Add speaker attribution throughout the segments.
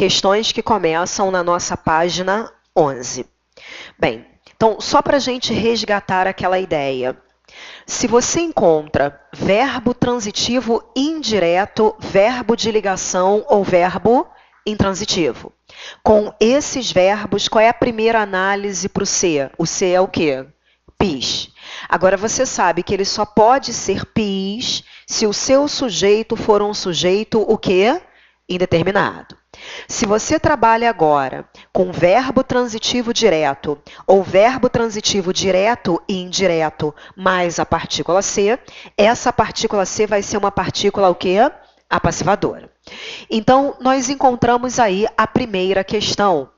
Speaker 1: questões que começam na nossa página 11. Bem, então, só para a gente resgatar aquela ideia. Se você encontra verbo transitivo indireto, verbo de ligação ou verbo intransitivo, com esses verbos, qual é a primeira análise para o C? O C é o quê? PIS. Agora, você sabe que ele só pode ser PIS se o seu sujeito for um sujeito o quê? Indeterminado. Se você trabalha agora com verbo transitivo direto ou verbo transitivo direto e indireto mais a partícula C, essa partícula C vai ser uma partícula o quê? Apassivadora. Então, nós encontramos aí a primeira questão.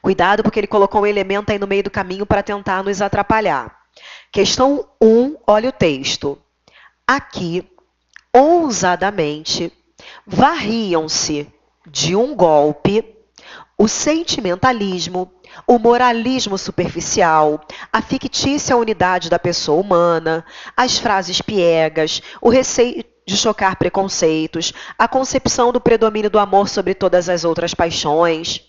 Speaker 1: Cuidado, porque ele colocou um elemento aí no meio do caminho para tentar nos atrapalhar. Questão 1, olha o texto. Aqui, ousadamente, varriam-se de um golpe o sentimentalismo, o moralismo superficial, a fictícia unidade da pessoa humana, as frases piegas, o receio de chocar preconceitos, a concepção do predomínio do amor sobre todas as outras paixões.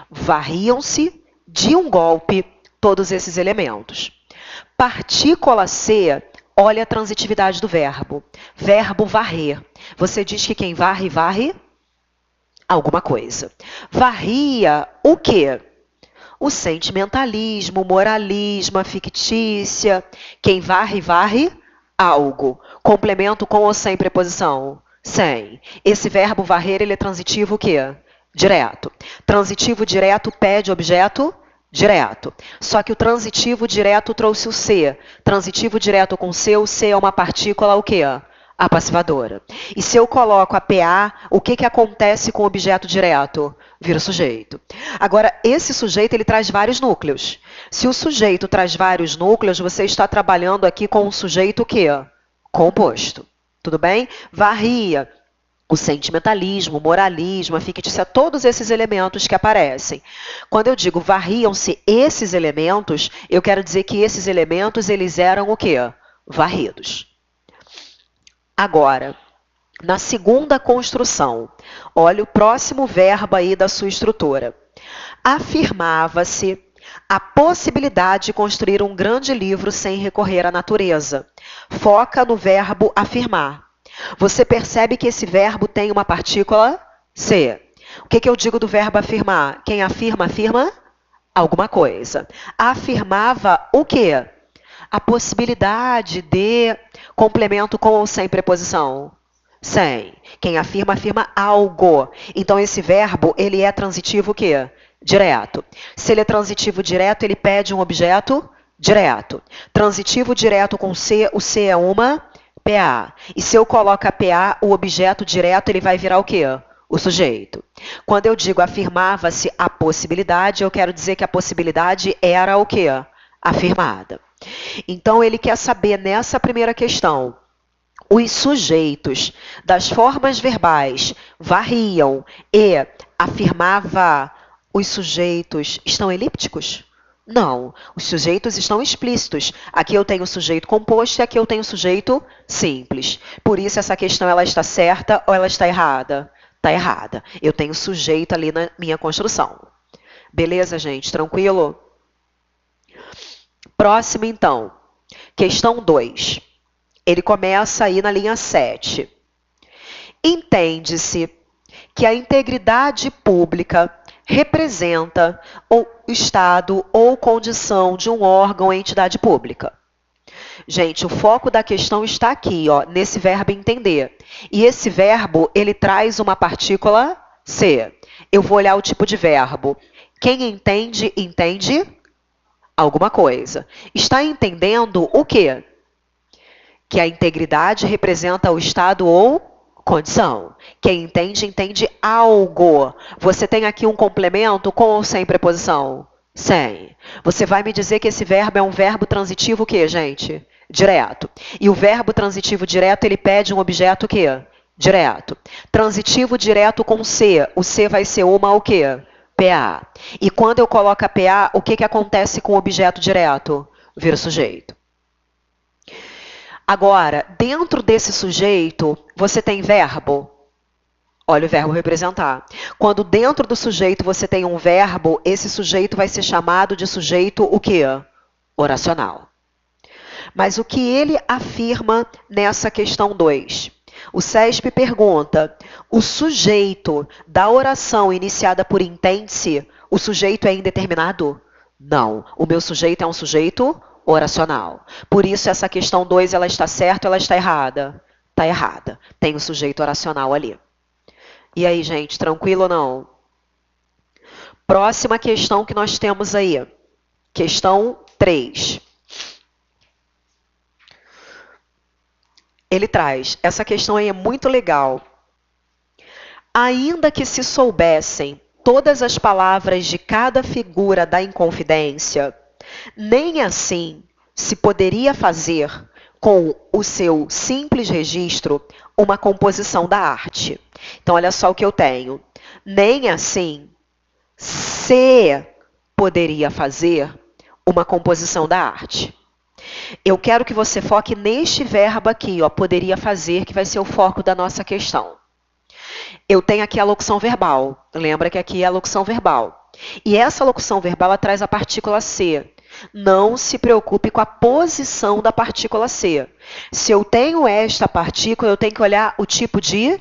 Speaker 1: Varriam-se de um golpe todos esses elementos. Partícula C, olha a transitividade do verbo. Verbo varrer. Você diz que quem varre, varre alguma coisa. Varria o quê? O sentimentalismo, o moralismo, a fictícia. Quem varre, varre algo. Complemento com ou sem preposição? Sem. Esse verbo varrer, ele é transitivo o quê? Direto. Transitivo direto pede objeto direto. Só que o transitivo direto trouxe o C. Transitivo direto com C, o C é uma partícula o quê? Apassivadora. E se eu coloco a PA, o que acontece com o objeto direto? Vira o sujeito. Agora, esse sujeito, ele traz vários núcleos. Se o sujeito traz vários núcleos, você está trabalhando aqui com um sujeito o quê? Composto. Tudo bem? Varria. O sentimentalismo, o moralismo, a fictícia, todos esses elementos que aparecem. Quando eu digo varriam-se esses elementos, eu quero dizer que esses elementos, eles eram o quê? Varridos. Agora, na segunda construção, olha o próximo verbo aí da sua estrutura. Afirmava-se a possibilidade de construir um grande livro sem recorrer à natureza. Foca no verbo afirmar. Você percebe que esse verbo tem uma partícula C. O que eu digo do verbo afirmar? Quem afirma, afirma alguma coisa. Afirmava o quê? A possibilidade de complemento com ou sem preposição? Sem. Quem afirma, afirma algo. Então, esse verbo, ele é transitivo o quê? Direto. Se ele é transitivo direto, ele pede um objeto direto. Transitivo direto com C, o C é uma PA. E se eu coloco a PA, o objeto direto, ele vai virar o quê? O sujeito. Quando eu digo afirmava-se a possibilidade, eu quero dizer que a possibilidade era o quê? Afirmada. Então, ele quer saber nessa primeira questão, os sujeitos das formas verbais varriam e afirmava, os sujeitos estão elípticos? Não, os sujeitos estão explícitos. Aqui eu tenho sujeito composto e aqui eu tenho sujeito simples. Por isso, essa questão ela está certa ou ela está errada? Está errada. Eu tenho sujeito ali na minha construção. Beleza, gente? Tranquilo? Próximo, então. Questão 2. Ele começa aí na linha 7. Entende-se que a integridade pública representa o estado ou condição de um órgão ou entidade pública. Gente, o foco da questão está aqui, ó, nesse verbo entender. E esse verbo, ele traz uma partícula C. Eu vou olhar o tipo de verbo. Quem entende, entende alguma coisa. Está entendendo o quê? Que a integridade representa o estado ou condição. Quem entende, entende algo. Você tem aqui um complemento com ou sem preposição? Sem. Você vai me dizer que esse verbo é um verbo transitivo o quê, gente? Direto. E o verbo transitivo direto, ele pede um objeto o quê? Direto. Transitivo direto com C. O C vai ser uma o quê? PA. E quando eu coloco a PA, o que acontece com o objeto direto? Vira sujeito. Agora, dentro desse sujeito, você tem verbo? Olha o verbo representar. Quando dentro do sujeito você tem um verbo, esse sujeito vai ser chamado de sujeito o quê? Oracional. Mas o que ele afirma nessa questão 2? O CESP pergunta, o sujeito da oração iniciada por intense, o sujeito é indeterminado? Não, o meu sujeito é um sujeito oracional. Por isso essa questão 2, ela está certa ou ela está errada? Está errada. Tem o sujeito oracional ali. E aí, gente, tranquilo ou não? Próxima questão que nós temos aí. Questão 3. Ele traz, essa questão aí é muito legal. Ainda que se soubessem todas as palavras de cada figura da Inconfidência, nem assim se poderia fazer, com o seu simples registro, uma composição da arte. Então, olha só o que eu tenho. Nem assim se poderia fazer uma composição da arte. Eu quero que você foque neste verbo aqui, ó, poderia fazer, que vai ser o foco da nossa questão. Eu tenho aqui a locução verbal. Lembra que aqui é a locução verbal. E essa locução verbal, ela traz a partícula ser. Não se preocupe com a posição da partícula ser. Se eu tenho esta partícula, eu tenho que olhar o tipo de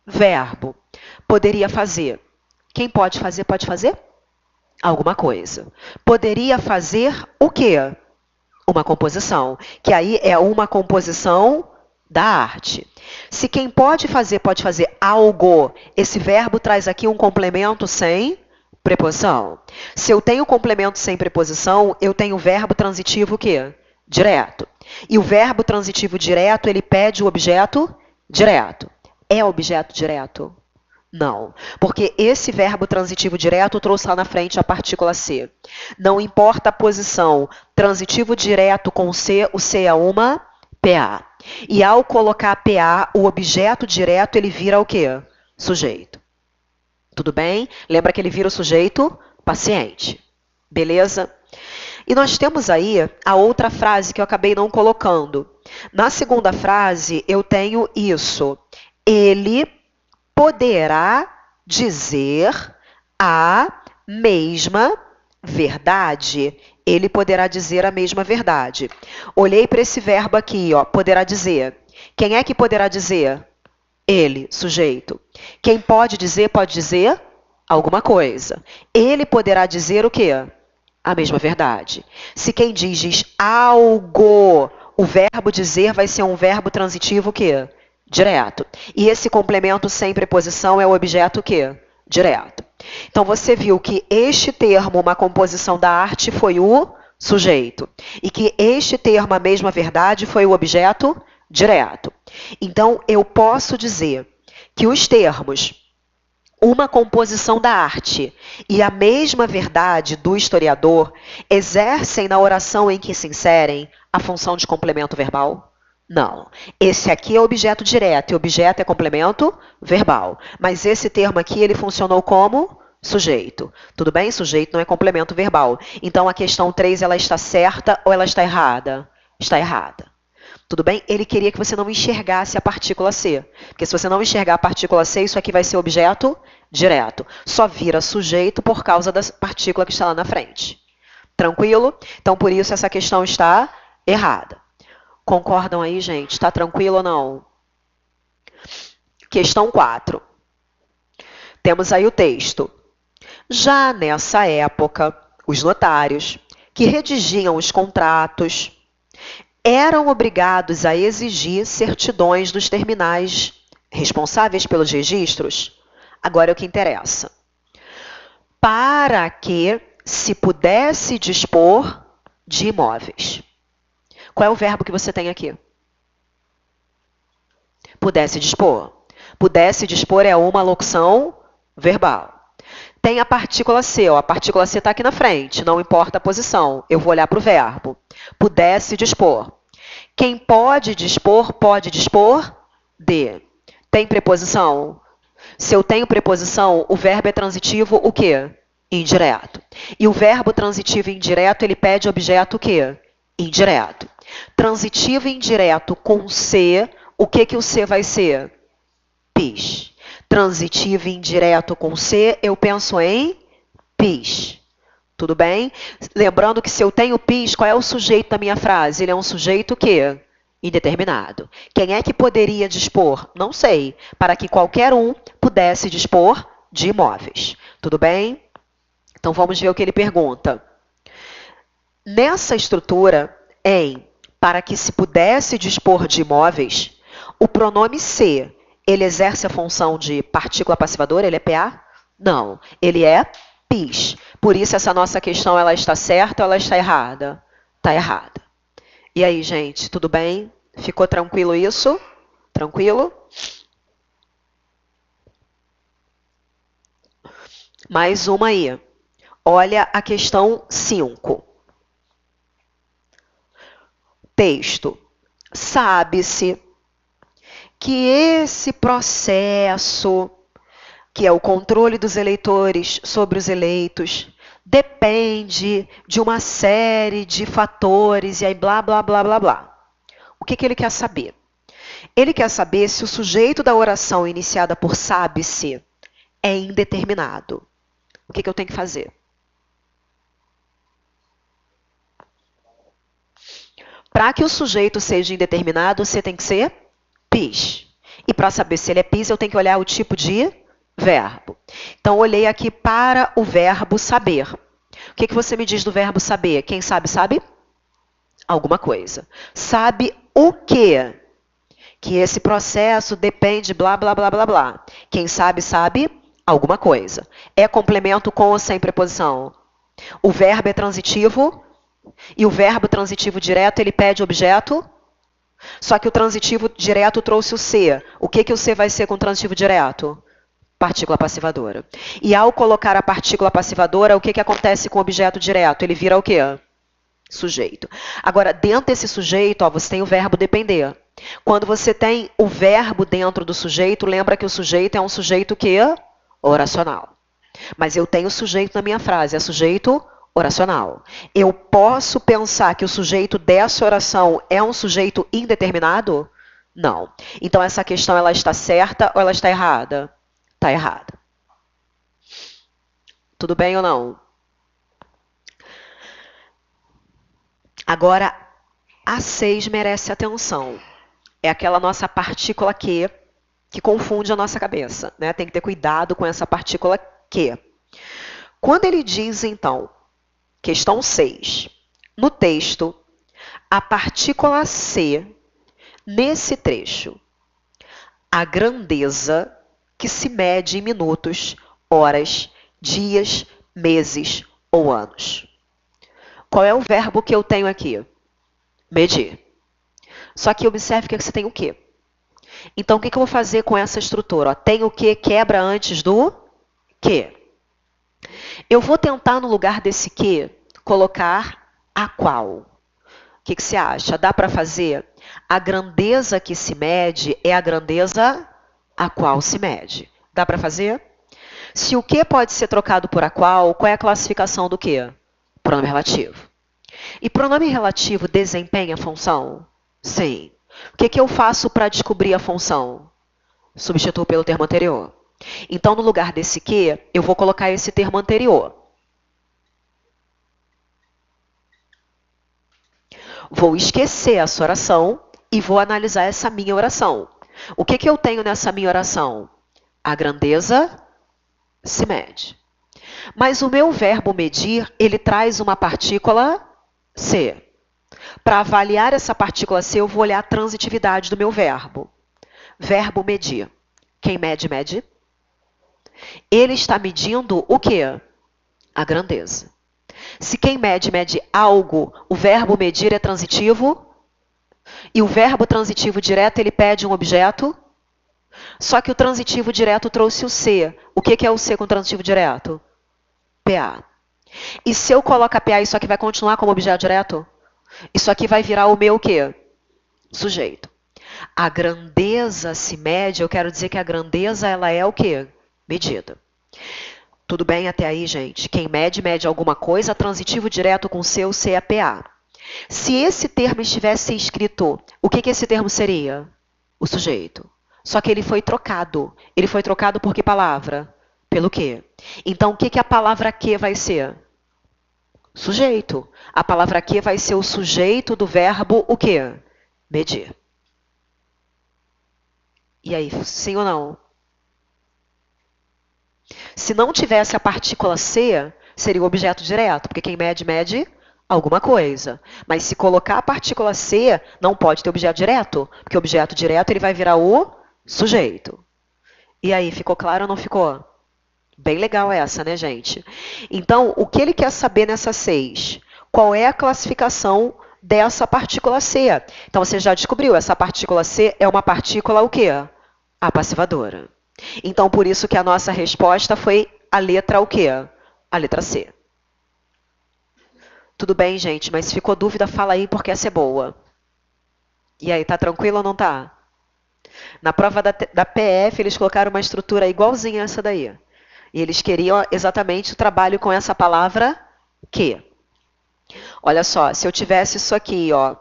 Speaker 1: verbo. Poderia fazer. Quem pode fazer, pode fazer? Alguma coisa. Poderia fazer o quê? Uma composição. Que aí é uma composição da arte. Se quem pode fazer algo, esse verbo traz aqui um complemento sem preposição. Se eu tenho complemento sem preposição, eu tenho o verbo transitivo o quê? Direto. E o verbo transitivo direto, ele pede o objeto direto. É objeto direto? Não, porque esse verbo transitivo direto trouxe lá na frente a partícula ser. Não importa a posição, transitivo direto com ser, o ser é uma PA. E ao colocar PA, o objeto direto, ele vira o quê? Sujeito. Tudo bem? Lembra que ele vira o sujeito paciente. Beleza? E nós temos aí a outra frase que eu acabei não colocando. Na segunda frase, eu tenho isso. Ele poderá dizer a mesma verdade. Ele poderá dizer a mesma verdade. Olhei para esse verbo aqui, ó, poderá dizer. Quem é que poderá dizer? Ele, sujeito. Quem pode dizer alguma coisa. Ele poderá dizer o quê? A mesma verdade. Se quem diz algo, o verbo dizer vai ser um verbo transitivo o quê? Direto. E esse complemento sem preposição é o objeto o quê? Direto. Então, você viu que este termo, uma composição da arte, foi o sujeito. E que este termo, a mesma verdade, foi o objeto direto. Então, eu posso dizer que os termos uma composição da arte e a mesma verdade do historiador exercem na oração em que se inserem a função de complemento verbal? Não. Esse aqui é objeto direto e objeto é complemento verbal. Mas esse termo aqui, ele funcionou como sujeito. Tudo bem? Sujeito não é complemento verbal. Então, a questão 3, ela está certa ou ela está errada? Está errada. Tudo bem? Ele queria que você não enxergasse a partícula ser. Porque se você não enxergar a partícula ser, isso aqui vai ser objeto direto. Só vira sujeito por causa da partícula que está lá na frente. Tranquilo? Então, por isso, essa questão está errada. Concordam aí, gente? Está tranquilo ou não? Questão 4. Temos aí o texto. Já nessa época, os notários, que redigiam os contratos, eram obrigados a exigir certidões dos terminais responsáveis pelos registros. Agora é o que interessa. Para que se pudesse dispor de imóveis. Qual é o verbo que você tem aqui? Pudesse dispor. Pudesse dispor é uma locução verbal. Tem a partícula ser, ó, a partícula ser está aqui na frente, não importa a posição. Eu vou olhar para o verbo. Pudesse dispor. Quem pode dispor de. Tem preposição? Se eu tenho preposição, o verbo é transitivo o quê? Indireto. E o verbo transitivo indireto, ele pede objeto o quê? Indireto. Transitivo indireto com ser, o que o ser vai ser? Pis. transitivo e indireto com C, eu penso em PIS. Tudo bem? Lembrando que se eu tenho PIS, qual é o sujeito da minha frase? Ele é um sujeito que? Indeterminado. Quem é que poderia dispor? Não sei. Para que qualquer um pudesse dispor de imóveis. Tudo bem? Então vamos ver o que ele pergunta. Nessa estrutura, para que se pudesse dispor de imóveis, o pronome se, ele exerce a função de partícula passivadora, ele é PA? Não, ele é PIS. Por isso essa nossa questão, ela está certa ou ela está errada? Está errada. E aí, gente, tudo bem? Ficou tranquilo isso? Tranquilo? Mais uma aí. Olha a questão 5. Texto. Sabe-se que esse processo, que é o controle dos eleitores sobre os eleitos, depende de uma série de fatores e aí blá, blá, blá, blá, blá. O que ele quer saber? Ele quer saber se o sujeito da oração iniciada por sabe-se é indeterminado. O que eu tenho que fazer? Para que o sujeito seja indeterminado, você tem que ser PIS. E para saber se ele é PIS, eu tenho que olhar o tipo de verbo. Então, olhei aqui para o verbo saber. O que você me diz do verbo saber? Quem sabe, sabe? Alguma coisa. Sabe o quê? Que esse processo depende blá, blá, blá, blá, blá. Quem sabe, sabe alguma coisa. É complemento com ou sem preposição? O verbo é transitivo e o verbo transitivo direto, ele pede objeto. Só que o transitivo direto trouxe o ser. O que o ser vai ser com o transitivo direto? Partícula passivadora. E ao colocar a partícula passivadora, o que acontece com o objeto direto? Ele vira o quê? Sujeito. Agora, dentro desse sujeito, você tem o verbo depender. Quando você tem o verbo dentro do sujeito, lembra que o sujeito é um sujeito que? Oracional. Mas eu tenho sujeito na minha frase, é sujeito oracional. Eu posso pensar que o sujeito dessa oração é um sujeito indeterminado? Não. Então, essa questão, ela está certa ou ela está errada? Está errada. Tudo bem ou não? Agora, a 6 merece atenção. É aquela nossa partícula que confunde a nossa cabeça, né? Tem que ter cuidado com essa partícula que. Quando ele diz, então, questão 6, no texto, a partícula C, nesse trecho, a grandeza que se mede em minutos, horas, dias, meses ou anos. Qual é o verbo que eu tenho aqui? Medir. Só que observe que você tem o quê? Então, o que eu vou fazer com essa estrutura? Tem o que quebra antes do que. Eu vou tentar, no lugar desse que, colocar a qual. O que você acha? Dá para fazer? A grandeza que se mede é a grandeza a qual se mede. Dá para fazer? Se o que pode ser trocado por a qual é a classificação do que? Pronome relativo. E pronome relativo desempenha a função? Sim. O que eu faço para descobrir a função? Substituo pelo termo anterior. Então, no lugar desse que, eu vou colocar esse termo anterior. Vou esquecer essa oração e vou analisar essa minha oração. O que eu tenho nessa minha oração? A grandeza se mede. Mas o meu verbo medir, ele traz uma partícula C. Para avaliar essa partícula C, eu vou olhar a transitividade do meu verbo. Verbo medir. Quem mede, mede. Ele está medindo o quê? A grandeza. Se quem mede, mede algo, o verbo medir é transitivo. E o verbo transitivo direto, ele pede um objeto. Só que o transitivo direto trouxe o C. O que é o C com transitivo direto? PA. E se eu colocar PA, isso aqui vai continuar como objeto direto? Isso aqui vai virar o meu o quê? Sujeito. A grandeza se mede, eu quero dizer que a grandeza, ela é o quê? Medida. Tudo bem até aí, gente? Quem mede, mede alguma coisa, transitivo direto com C, o C é PA. Se esse termo estivesse escrito, o que esse termo seria? O sujeito. Só que ele foi trocado. Ele foi trocado por que palavra? Pelo que? Então, o que a palavra que vai ser? Sujeito. A palavra que vai ser o sujeito do verbo o quê? Medir. E aí, sim ou não? Se não tivesse a partícula ser, seria o objeto direto, porque quem mede, mede alguma coisa. Mas se colocar a partícula ser, não pode ter objeto direto, porque o objeto direto ele vai virar o sujeito. E aí, ficou claro ou não ficou? Bem legal essa, né, gente? Então, o que ele quer saber nessa 6? Qual é a classificação dessa partícula C? Então, você já descobriu, essa partícula C é uma partícula o quê? Apassivadora. Então, por isso que a nossa resposta foi a letra o quê? A letra C. Tudo bem, gente, mas se ficou dúvida, fala aí porque essa é boa. E aí, tá tranquilo ou não tá? Na prova da PF, eles colocaram uma estrutura igualzinha a essa daí. E eles queriam exatamente o trabalho com essa palavra que. Olha só, se eu tivesse isso aqui, ó.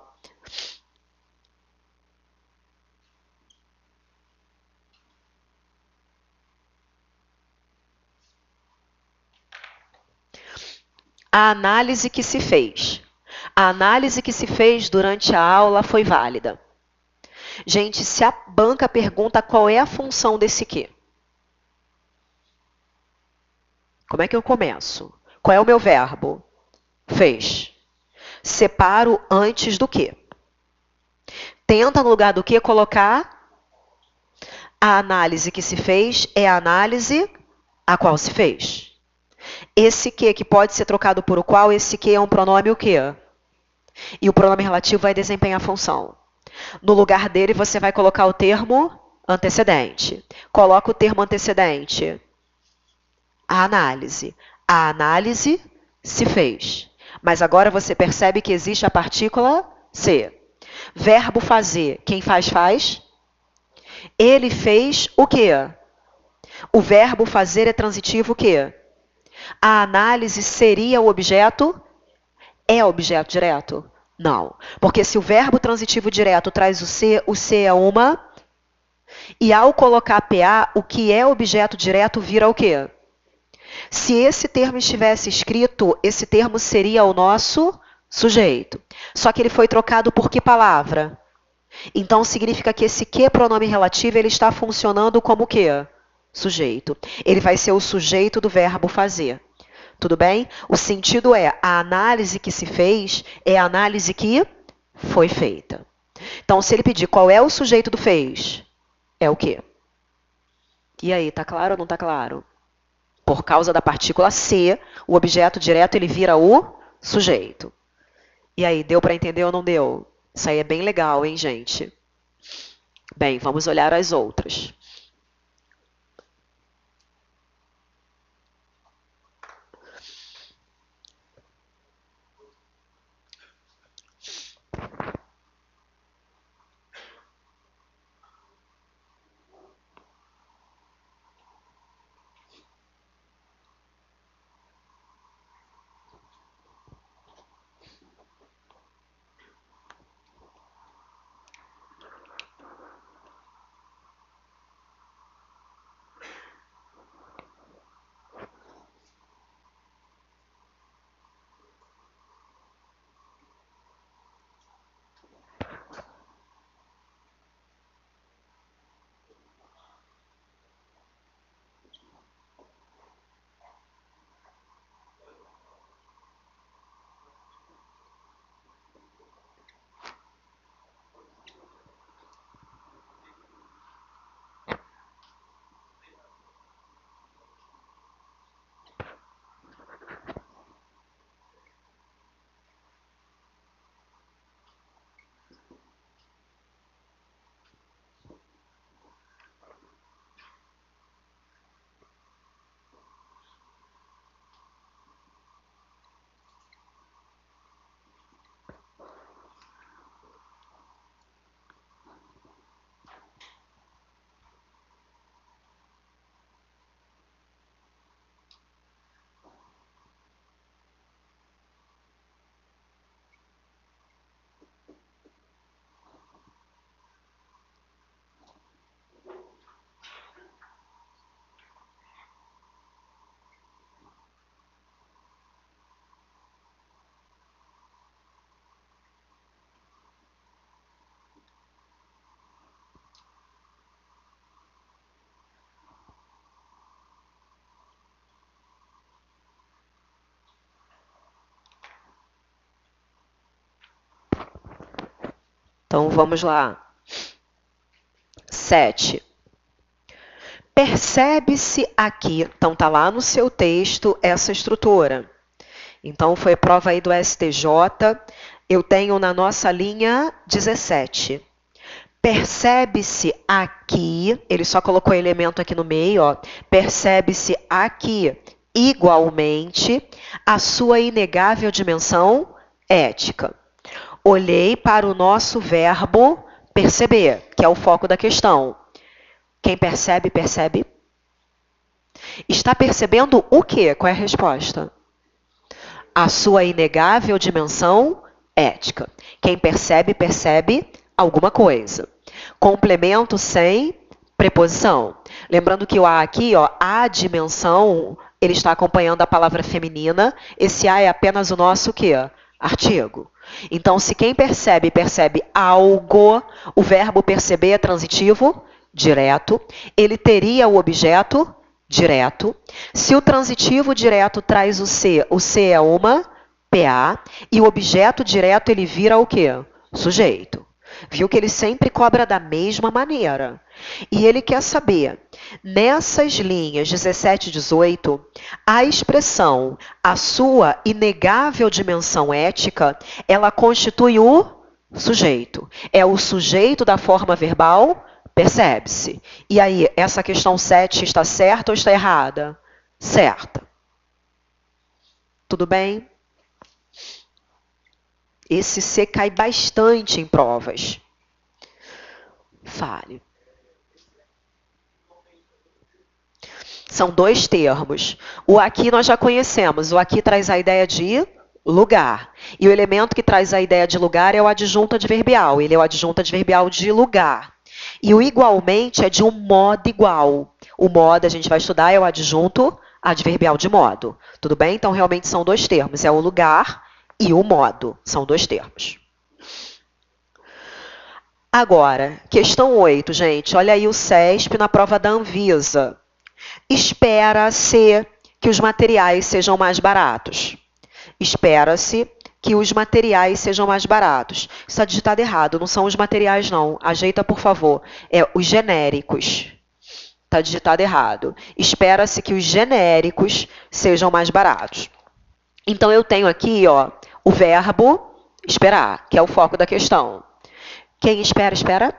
Speaker 1: A análise que se fez. A análise que se fez durante a aula foi válida. Gente, se a banca pergunta qual é a função desse que, como é que eu começo? Qual é o meu verbo? Fez. Separo antes do que. Tenta, no lugar do que, colocar a análise que se fez é a análise a qual se fez. Esse que pode ser trocado por o qual, esse que é um pronome o quê? E o pronome relativo vai desempenhar a função. No lugar dele, você vai colocar o termo antecedente. Coloca o termo antecedente. A análise. A análise se fez. Mas agora você percebe que existe a partícula se. Verbo fazer. Quem faz, faz. Ele fez o quê? O verbo fazer é transitivo o quê? A análise seria o objeto? É objeto direto? Não. Porque se o verbo transitivo direto traz o C é uma. E ao colocar PA, o que é objeto direto vira o quê? Se esse termo estivesse escrito, esse termo seria o nosso sujeito. Só que ele foi trocado por que palavra? Então, significa que esse que pronome relativo ele está funcionando como o quê? Sujeito. Ele vai ser o sujeito do verbo fazer. Tudo bem? O sentido é, a análise que se fez é a análise que foi feita. Então, se ele pedir qual é o sujeito do fez, é o quê? E aí, tá claro ou não tá claro? Por causa da partícula C, o objeto direto ele vira o sujeito. E aí, deu para entender ou não deu? Isso aí é bem legal, hein, gente? Bem, vamos olhar as outras. Então, vamos lá. 7. Percebe-se aqui, então está lá no seu texto essa estrutura. Então, foi prova aí do STJ, eu tenho na nossa linha 17. Percebe-se aqui, ele só colocou elemento aqui no meio, ó. Percebe-se aqui, igualmente, a sua inegável dimensão ética. Olhei para o nosso verbo perceber, que é o foco da questão. Quem percebe, percebe? Está percebendo o quê? Qual é a resposta? A sua inegável dimensão ética. Quem percebe, percebe alguma coisa. Complemento sem preposição. Lembrando que o a aqui, ó, a dimensão, ele está acompanhando a palavra feminina. Esse a é apenas o nosso quê? Artigo. Então, se quem percebe, percebe algo, o verbo perceber é transitivo direto. Ele teria o objeto direto. Se o transitivo direto traz o C é uma PA, e o objeto direto ele vira o quê? Sujeito. Viu que ele sempre cobra da mesma maneira. E ele quer saber, nessas linhas 17 e 18, a expressão a sua inegável dimensão ética, ela constitui o sujeito. É o sujeito da forma verbal, percebe-se. E aí, essa questão 7 está certa ou está errada? Certa. Tudo bem? Esse C cai bastante em provas. Fale. São dois termos. O aqui nós já conhecemos. O aqui traz a ideia de lugar. E o elemento que traz a ideia de lugar é o adjunto adverbial. Ele é o adjunto adverbial de lugar. E o igualmente é de um modo igual. O modo, a gente vai estudar, é o adjunto adverbial de modo. Tudo bem? Então, realmente são dois termos. É o lugar e o modo. São dois termos. Agora, questão 8, gente. Olha aí o CESP na prova da Anvisa. Espera-se que os materiais sejam mais baratos. Espera-se que os materiais sejam mais baratos. Isso está digitado errado, não são os materiais, não. Ajeita, por favor. É os genéricos. Está digitado errado. Espera-se que os genéricos sejam mais baratos. Então, eu tenho aqui, ó, o verbo esperar, que é o foco da questão. Quem espera, espera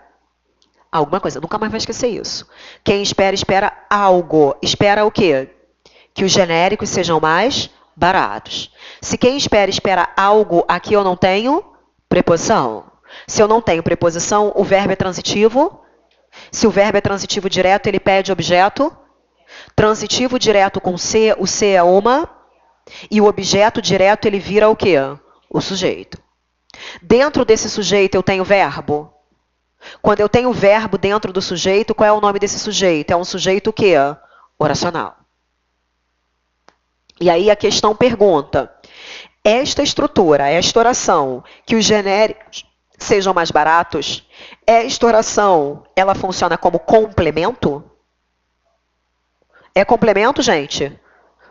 Speaker 1: alguma coisa. Nunca mais vai esquecer isso. Quem espera, espera algo. Espera o quê? Que os genéricos sejam mais baratos. Se quem espera, espera algo, aqui eu não tenho preposição. Se eu não tenho preposição, o verbo é transitivo. Se o verbo é transitivo direto, ele pede objeto. Transitivo direto com C, o C é uma. E o objeto direto, ele vira o quê? O sujeito. Dentro desse sujeito, eu tenho verbo. Quando eu tenho verbo dentro do sujeito, qual é o nome desse sujeito? É um sujeito o quê? Oracional. E aí a questão pergunta, esta estrutura, esta oração, que os genéricos sejam mais baratos, esta oração, ela funciona como complemento? É complemento, gente?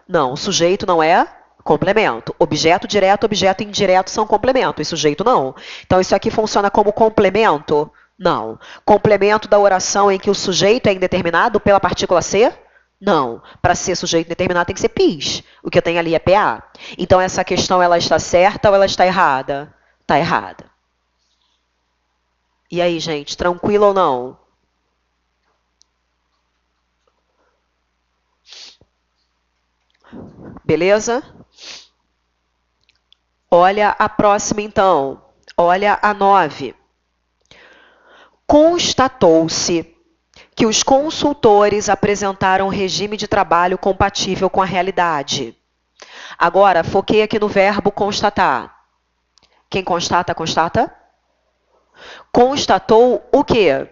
Speaker 1: Não, o sujeito não é complemento. Objeto direto, objeto indireto são complemento, e sujeito não. Então, isso aqui funciona como complemento? Não. Complemento da oração em que o sujeito é indeterminado pela partícula C? Não. Para ser sujeito indeterminado tem que ser PIS. O que eu tenho ali é PA. Então, essa questão ela está certa ou ela está errada? Está errada. E aí, gente, tranquilo ou não? Beleza? Olha a próxima, então. Olha a 9. Constatou-se que os consultores apresentaram um regime de trabalho compatível com a realidade. Agora, foquei aqui no verbo constatar. Quem constata, constata? Constatou o quê?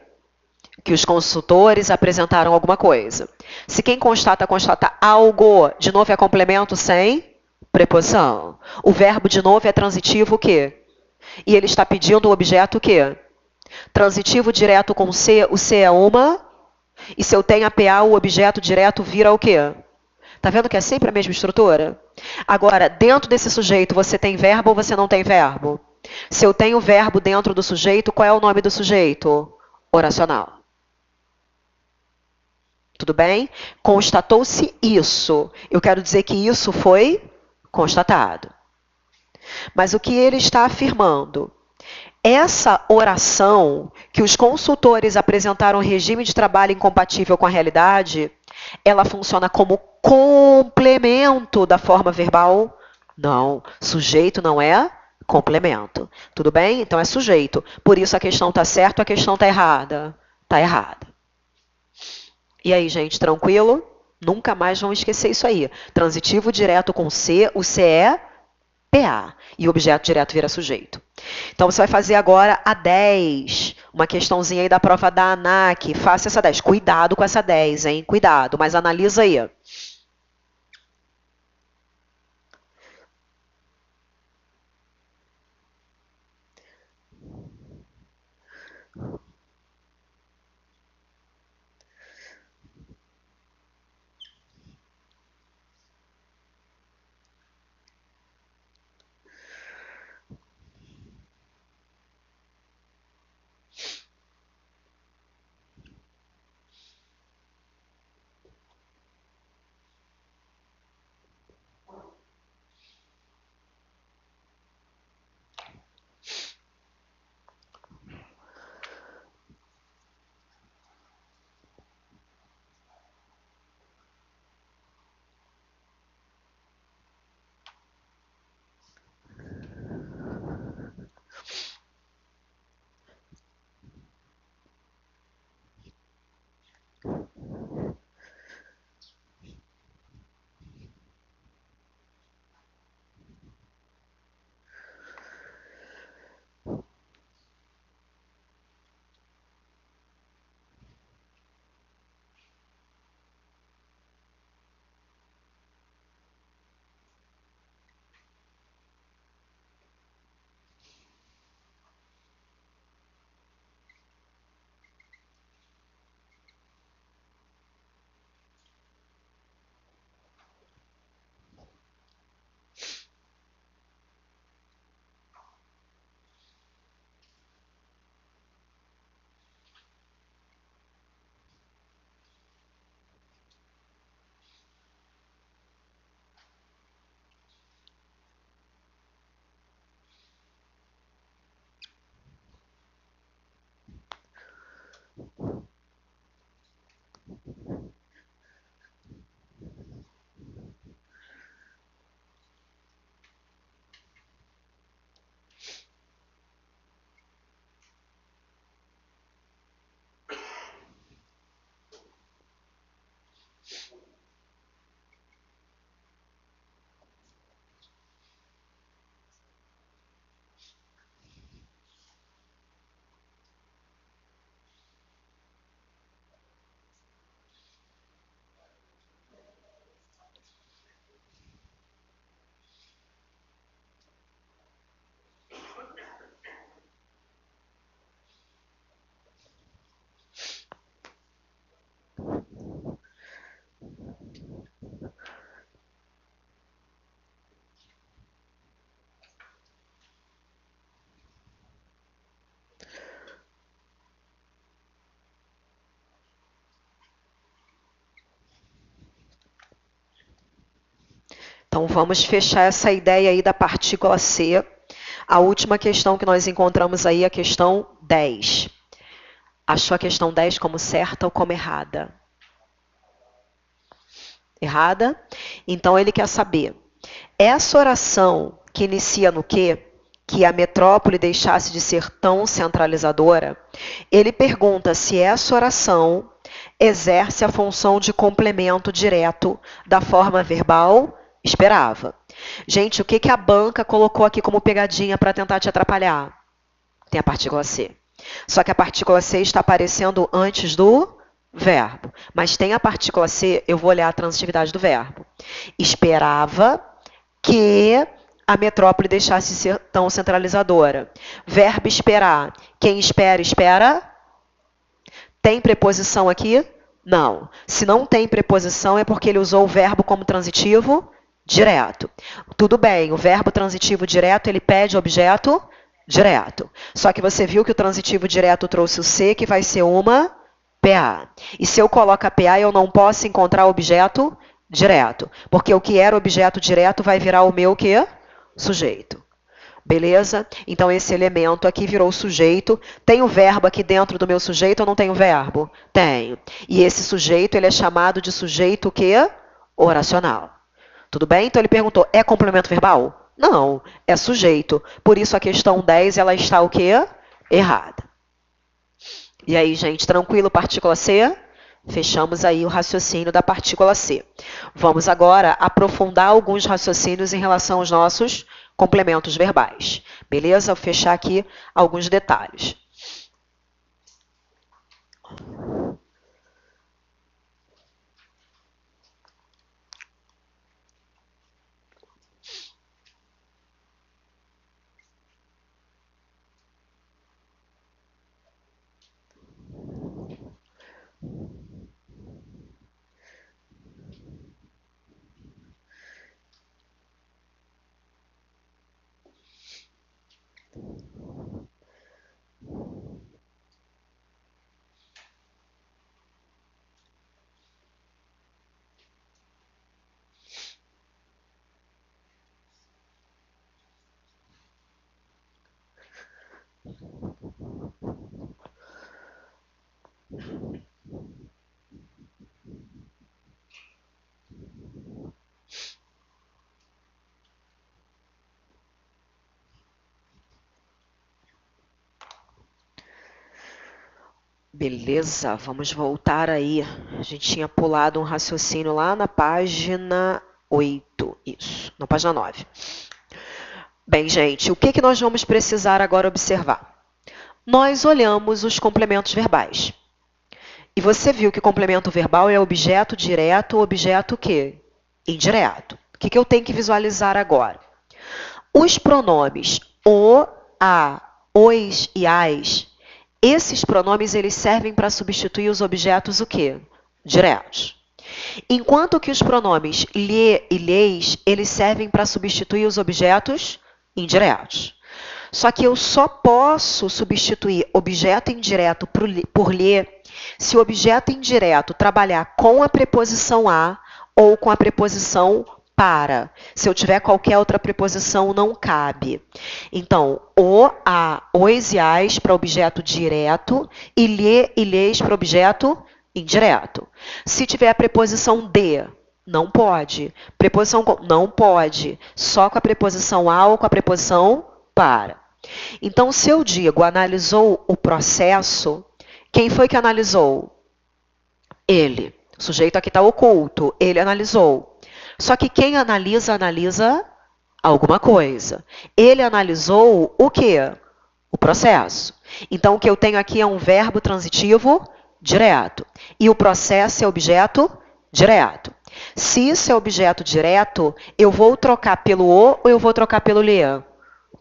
Speaker 1: Que os consultores apresentaram alguma coisa. Se quem constata, constata algo, de novo é complemento sem preposição. O verbo de novo é transitivo o quê? E ele está pedindo o objeto o quê? Transitivo direto com C, o C é uma. E se eu tenho a PA, o objeto direto vira o quê? Tá vendo que é sempre a mesma estrutura? Agora, dentro desse sujeito, você tem verbo ou você não tem verbo? Se eu tenho verbo dentro do sujeito, qual é o nome do sujeito? Oracional. Tudo bem? Constatou-se isso. Eu quero dizer que isso foi constatado. Mas o que ele está afirmando? Essa oração que os consultores apresentaram regime de trabalho incompatível com a realidade, ela funciona como complemento da forma verbal? Não. Sujeito não é complemento. Tudo bem? Então é sujeito. Por isso a questão está certa, a questão está errada. Está errada. E aí, gente, tranquilo? Nunca mais vão esquecer isso aí. Transitivo direto com C, o C é PA. E o objeto direto vira sujeito. Então, você vai fazer agora a 10. Uma questãozinha aí da prova da ANAC. Faça essa 10. Cuidado com essa 10, hein? Cuidado, mas analisa aí. Então, vamos fechar essa ideia aí da partícula C. A última questão que nós encontramos aí é a questão 10. Achou a questão 10 como certa ou como errada? Errada? Então, ele quer saber, essa oração que inicia no quê? Que a metrópole deixasse de ser tão centralizadora, ele pergunta se essa oração exerce a função de complemento direto da forma verbal esperava. Gente, o que a banca colocou aqui como pegadinha para tentar te atrapalhar? Tem a partícula C. Só que a partícula C está aparecendo antes do verbo. Mas tem a partícula C, eu vou olhar a transitividade do verbo. Esperava que a metrópole deixasse de ser tão centralizadora. Verbo esperar. Quem espera, espera. Tem preposição aqui? Não. Se não tem preposição, é porque ele usou o verbo como transitivo direto. Tudo bem, o verbo transitivo direto, ele pede objeto direto. Só que você viu que o transitivo direto trouxe o C, que vai ser uma PA. E se eu coloco a PA, eu não posso encontrar objeto direto. Porque o que era objeto direto vai virar o meu quê? Sujeito. Beleza? Então, esse elemento aqui virou sujeito. Tem o verbo aqui dentro do meu sujeito ou não tem o verbo? Tenho. E esse sujeito, ele é chamado de sujeito o quê? Oracional. Tudo bem? Então, ele perguntou, é complemento verbal? Não, é sujeito. Por isso, a questão 10, ela está o quê? Errada. E aí, gente, tranquilo, partícula C? Fechamos aí o raciocínio da partícula C. Vamos agora aprofundar alguns raciocínios em relação aos nossos complementos verbais. Beleza? Vou fechar aqui alguns detalhes. Beleza, vamos voltar aí. A gente tinha pulado um raciocínio lá na página 8. Isso, na página 9. Bem, gente, o que nós vamos precisar agora observar? Nós olhamos os complementos verbais. E você viu que complemento verbal é objeto direto ou objeto o quê? Indireto. O que eu tenho que visualizar agora? Os pronomes o, a, os e as, esses pronomes eles servem para substituir os objetos o quê? Diretos. Enquanto que os pronomes lhe e lhes, eles servem para substituir os objetos indiretos. Só que eu só posso substituir objeto indireto por lhe se o objeto indireto trabalhar com a preposição a ou com a preposição para. Se eu tiver qualquer outra preposição, não cabe. Então, o, a, os e as para objeto direto e lhe e lhes para objeto indireto. Se tiver a preposição de, não pode. Preposição com, não pode. Só com a preposição a ou com a preposição para. Então, se eu digo analisou o processo, quem foi que analisou? Ele. O sujeito aqui está oculto. Ele analisou. Só que quem analisa, analisa alguma coisa. Ele analisou o quê? O processo. Então, o que eu tenho aqui é um verbo transitivo direto. E o processo é objeto direto. Se isso é objeto direto, eu vou trocar pelo o ou eu vou trocar pelo lhe?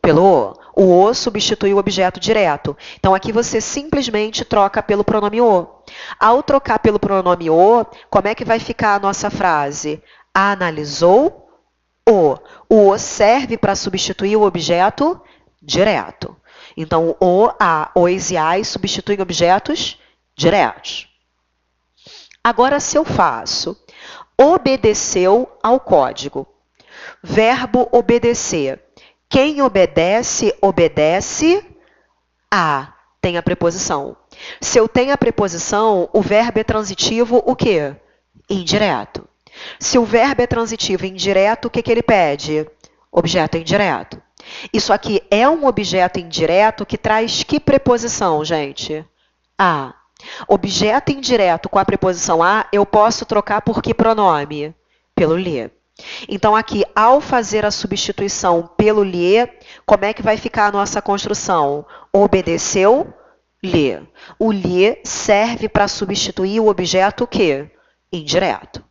Speaker 1: Pelo o. O o substitui o objeto direto. Então, aqui você simplesmente troca pelo pronome o. Ao trocar pelo pronome o, como é que vai ficar a nossa frase? Analisou o. O o serve para substituir o objeto direto. Então, o, a, os e as substituem objetos diretos. Agora, se eu faço obedeceu ao código. Verbo obedecer. Quem obedece, obedece a. Tem a preposição. Se eu tenho a preposição, o verbo é transitivo o quê? Indireto. Se o verbo é transitivo indireto, o que ele pede? Objeto indireto. Isso aqui é um objeto indireto que traz que preposição, gente? A. Objeto indireto com a preposição a, eu posso trocar por que pronome? Pelo lhe. Então, aqui, ao fazer a substituição pelo lhe, como é que vai ficar a nossa construção? Obedeceu, lhe. O lhe serve para substituir o objeto o quê? Indireto.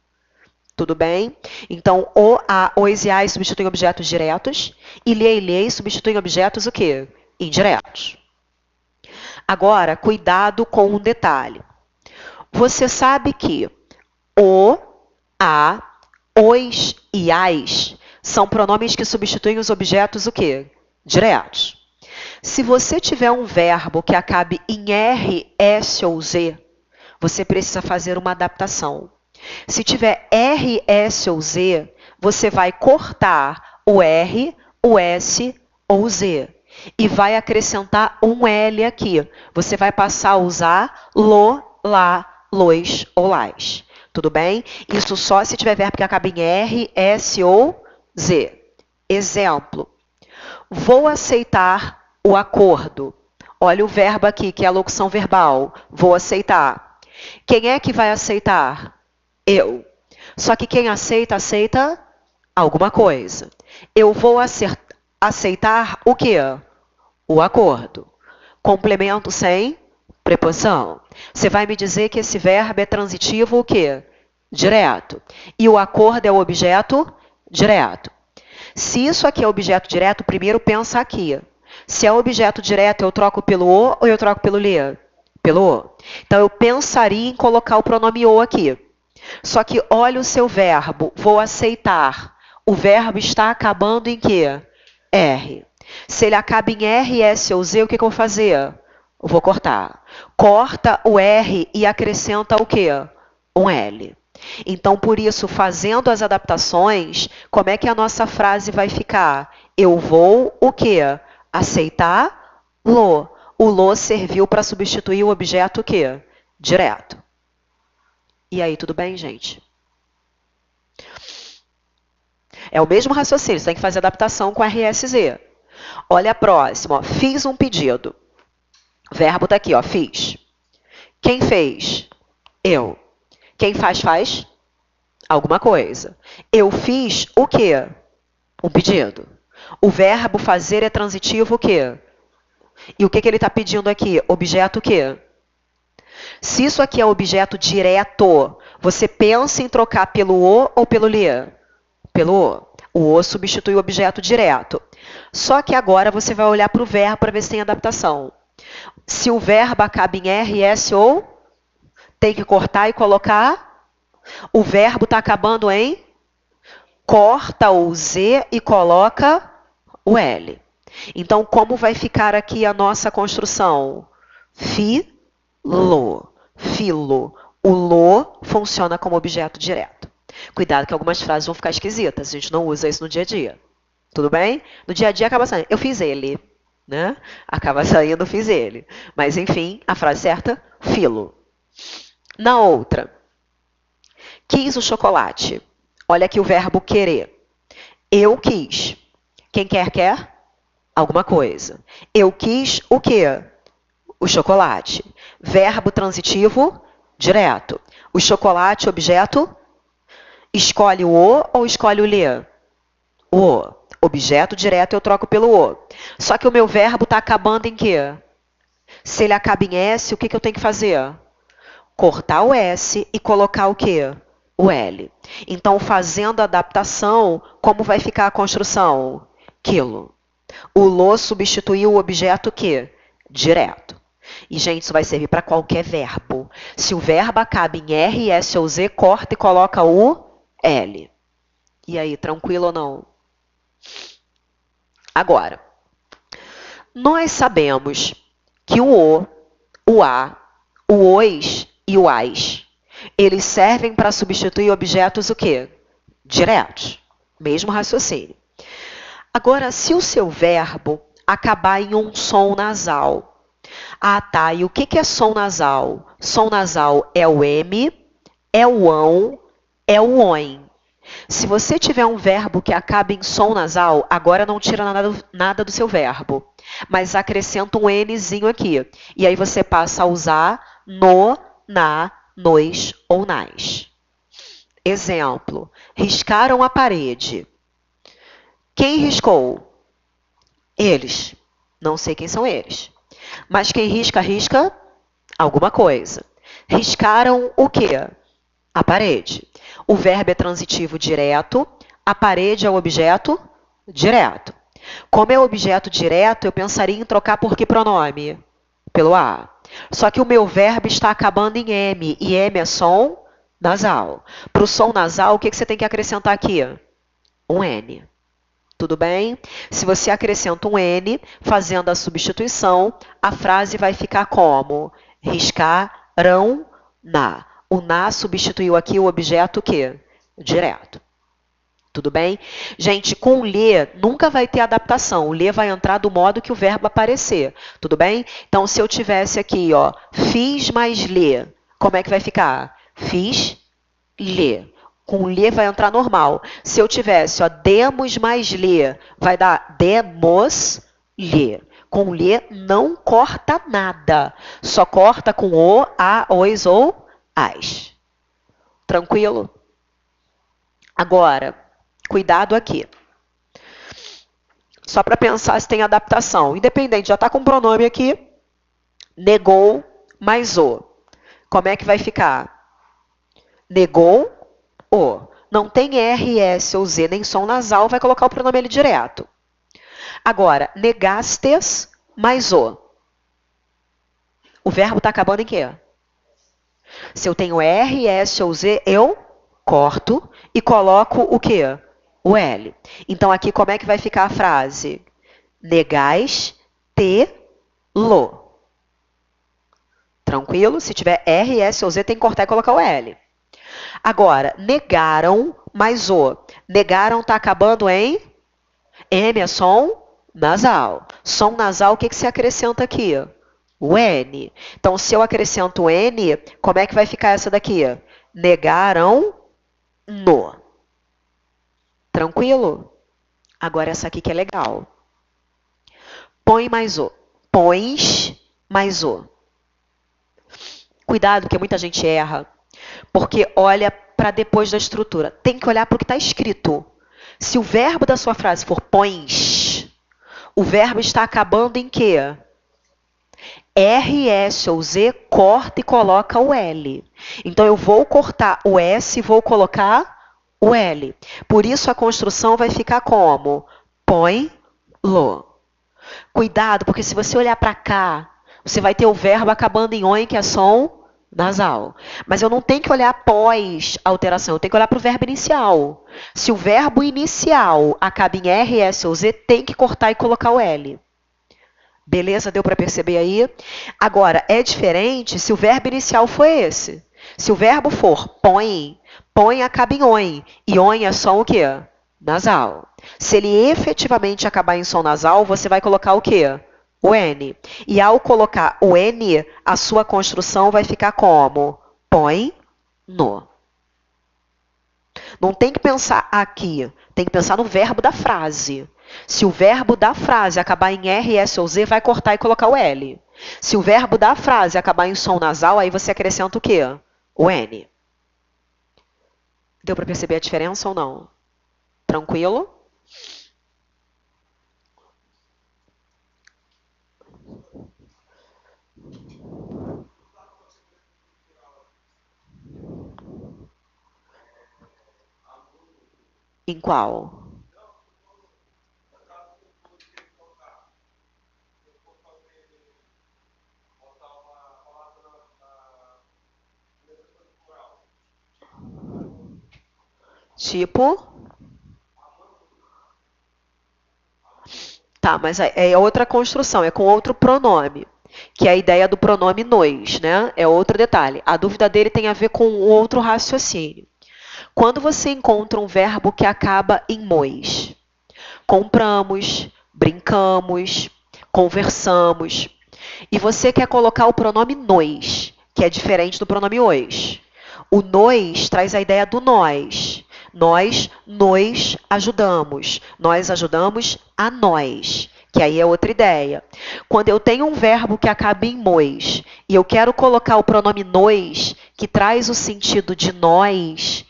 Speaker 1: Tudo bem? Então, o, a, os e as substituem objetos diretos e lhe e lhes substituem objetos o quê? Indiretos. Agora, cuidado com um detalhe. Você sabe que o, a, os e as são pronomes que substituem os objetos o quê? Diretos. Se você tiver um verbo que acabe em R, S ou Z, você precisa fazer uma adaptação. Se tiver R, S ou Z, você vai cortar o R, o S ou o Z. E vai acrescentar um L aqui. Você vai passar a usar lo, lá, lois ou las. Tudo bem? Isso só se tiver verbo que acaba em R, S ou Z. Exemplo. Vou aceitar o acordo. Olha o verbo aqui, que é a locução verbal. Vou aceitar. Quem é que vai aceitar? Eu. Só que quem aceita, aceita alguma coisa. Eu vou aceitar o quê? O acordo. Complemento sem preposição. Você vai me dizer que esse verbo é transitivo o quê? Direto. E o acordo é o objeto direto. Se isso aqui é objeto direto, primeiro pensa aqui. Se é objeto direto, eu troco pelo o ou eu troco pelo lhe? Pelo o. Então, eu pensaria em colocar o pronome o aqui. Só que olha o seu verbo, vou aceitar. O verbo está acabando em quê? R. Se ele acaba em R, S ou Z, o que eu vou fazer? Eu vou cortar. Corta o R e acrescenta o quê? Um L. Então, por isso, fazendo as adaptações, como é que a nossa frase vai ficar? Eu vou o quê? Aceitar lo. O lo serviu para substituir o objeto o quê? Direto. E aí, tudo bem, gente? É o mesmo raciocínio, você tem que fazer adaptação com RSZ. Olha a próxima, ó. Fiz um pedido. O verbo está aqui, ó, fiz. Quem fez? Eu. Quem faz, faz alguma coisa. Eu fiz o quê? Um pedido. O verbo fazer é transitivo o quê? E o que ele está pedindo aqui? Objeto o quê? Se isso aqui é objeto direto, você pensa em trocar pelo o ou pelo lhe? Pelo o. O o substitui o objeto direto. Só que agora você vai olhar para o verbo para ver se tem adaptação. Se o verbo acaba em R, S ou, tem que cortar e colocar. O verbo está acabando em corta o Z e coloca o L. Então, como vai ficar aqui a nossa construção? Filo. Filo. O lo funciona como objeto direto. Cuidado que algumas frases vão ficar esquisitas. A gente não usa isso no dia a dia. Tudo bem? No dia a dia acaba saindo, eu fiz ele. Né? Acaba saindo, fiz ele. Mas, enfim, a frase certa, filo. Na outra, quis o chocolate. Olha aqui o verbo querer. Eu quis. Quem quer, quer? Alguma coisa. Eu quis o quê? O chocolate. Verbo transitivo, direto. O chocolate, objeto, escolhe o o ou escolhe o lhe? O. Objeto direto eu troco pelo o. Só que o meu verbo está acabando em quê? Se ele acaba em S, o que eu tenho que fazer? Cortar o S e colocar o quê? O L. Então, fazendo a adaptação, como vai ficar a construção? Quilo. O lo substituiu o objeto quê? Direto. E, gente, isso vai servir para qualquer verbo. Se o verbo acaba em R, S ou Z, corta e coloca o L. E aí, tranquilo ou não? Agora, nós sabemos que o a, o os e o as, eles servem para substituir objetos o quê? Diretos. Mesmo raciocínio. Agora, se o seu verbo acabar em um som nasal. Ah, tá. E o que é som nasal? Som nasal é o M, é o ão, é o oin. Se você tiver um verbo que acaba em som nasal, agora não tira nada do seu verbo, mas acrescenta um Nzinho aqui. E aí você passa a usar no, na, nos ou nas. Exemplo, riscaram a parede. Quem riscou? Eles. Não sei quem são eles. Mas quem risca, risca alguma coisa. Riscaram o quê? A parede. O verbo é transitivo direto, a parede é o objeto direto. Como é objeto direto, eu pensaria em trocar por que pronome? Pelo a. Só que o meu verbo está acabando em M, e M é som nasal. Para o som nasal, o que você tem que acrescentar aqui? Um N. Tudo bem? Se você acrescenta um N, fazendo a substituição, a frase vai ficar como? Riscarão na. O na substituiu aqui o objeto o quê? Direto. Tudo bem? Gente, com lê, nunca vai ter adaptação. O lê vai entrar do modo que o verbo aparecer. Tudo bem? Então, se eu tivesse aqui, ó, fiz mais lê, como é que vai ficar? Fiz, lê. Com lê vai entrar normal. Se eu tivesse, ó, demos mais lê, vai dar demos, lê. Com lê não corta nada. Só corta com o, a, os ou as. Tranquilo? Agora, cuidado aqui. Só para pensar se tem adaptação. Independente, já está com o pronome aqui. Negou mais o. Como é que vai ficar? Negou o. Não tem R, S ou Z, nem som nasal, vai colocar o pronome ali direto. Agora, negastes mais o. O verbo está acabando em quê? Se eu tenho R, S ou Z, eu corto e coloco o quê? O L. Então, aqui, como é que vai ficar a frase? Negais te lo. Tranquilo? Se tiver R, S ou Z, tem que cortar e colocar o L. Agora, negaram mais o. Negaram está acabando em M, é som nasal. Som nasal, o que se acrescenta aqui? O N. Então, se eu acrescento o N, como é que vai ficar essa daqui? Negaram no. Tranquilo? Agora essa aqui que é legal. Põe mais o. Pões mais o. Cuidado, que muita gente erra. Porque olha para depois da estrutura. Tem que olhar para o que está escrito. Se o verbo da sua frase for pões, o verbo está acabando em quê? R, S ou Z, corta e coloca o L. Então, eu vou cortar o S e vou colocar o L. Por isso, a construção vai ficar como? Põe-lo. Cuidado, porque se você olhar para cá, você vai ter o verbo acabando em ON, que é som nasal. Mas eu não tenho que olhar após a alteração, eu tenho que olhar para o verbo inicial. Se o verbo inicial acaba em R, S ou Z, tem que cortar e colocar o L. Beleza? Deu para perceber aí? Agora, é diferente se o verbo inicial for esse. Se o verbo for põe, põe acaba em on. E on é som o quê? Nasal. Se ele efetivamente acabar em som nasal, você vai colocar o quê? O N. E ao colocar o N, a sua construção vai ficar como? Põe no. Não tem que pensar aqui, tem que pensar no verbo da frase. Se o verbo da frase acabar em R, S ou Z, vai cortar e colocar o L. Se o verbo da frase acabar em som nasal, aí você acrescenta o quê? O N. Deu para perceber a diferença ou não? Tranquilo? Em qual? Tipo? Tá, mas é outra construção, é com outro pronome, que é a ideia do pronome nos, né? É outro detalhe. A dúvida dele tem a ver com outro raciocínio. Quando você encontra um verbo que acaba em mos, compramos, brincamos, conversamos, e você quer colocar o pronome nos, que é diferente do pronome os. O nos traz a ideia do nós. Nós nos ajudamos. Nós ajudamos a nós, que aí é outra ideia. Quando eu tenho um verbo que acaba em mos e eu quero colocar o pronome nos, que traz o sentido de nós,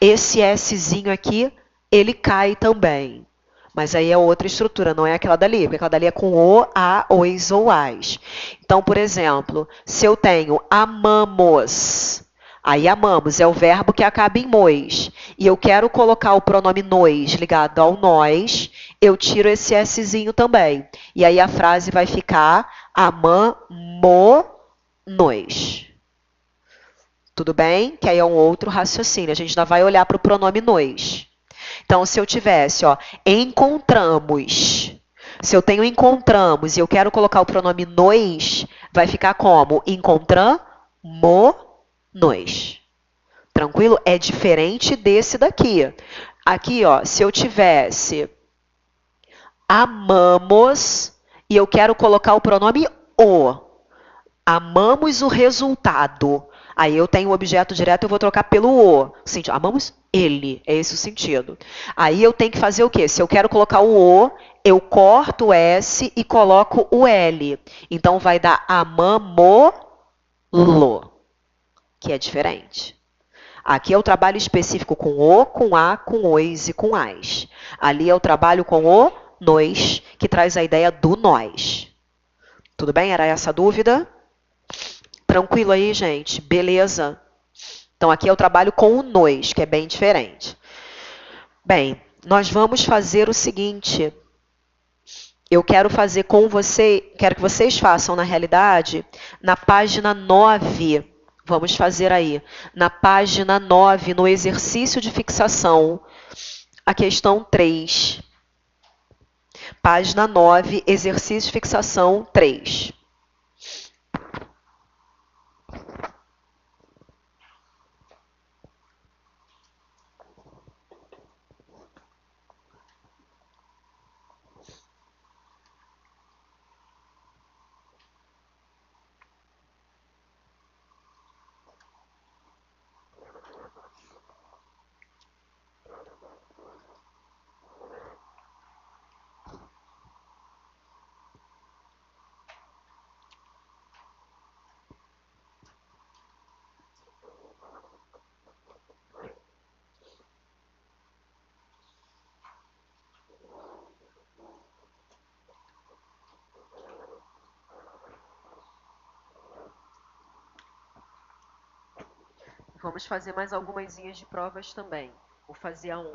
Speaker 1: esse Szinho aqui, ele cai também. Mas aí é outra estrutura, não é aquela dali, porque aquela dali é com o, a, os ou as. Então, por exemplo, se eu tenho amamos, aí amamos é o verbo que acaba em mos, e eu quero colocar o pronome nos ligado ao nós, eu tiro esse Szinho também. E aí a frase vai ficar amamo-nos. Tudo bem? Que aí é um outro raciocínio. A gente ainda vai olhar para o pronome nos. Então, se eu tivesse, ó, encontramos. Se eu tenho encontramos e eu quero colocar o pronome nos, vai ficar como? Encontramos nos. Tranquilo? É diferente desse daqui. Aqui, ó, se eu tivesse amamos e eu quero colocar o pronome o. Amamos o resultado. Aí eu tenho o objeto direto, eu vou trocar pelo o. Sentido, amamos ele, é esse o sentido. Aí eu tenho que fazer o quê? Se eu quero colocar o o, eu corto o s e coloco o l. Então vai dar amamo-lo, que é diferente. Aqui é o trabalho específico com o, com a, com os e com as. Ali é o trabalho com o nos, que traz a ideia do nós. Tudo bem? Era essa a dúvida? Tranquilo aí, gente? Beleza? Então, aqui é o trabalho com o nos, que é bem diferente. Bem, nós vamos fazer o seguinte. Eu quero fazer com você, quero que vocês façam, na realidade, na página 9. Vamos fazer aí. Na página 9, no exercício de fixação, a questão 3. Página 9, exercício de fixação 3. Vamos fazer mais algumas de provas também. Vou fazer a 1.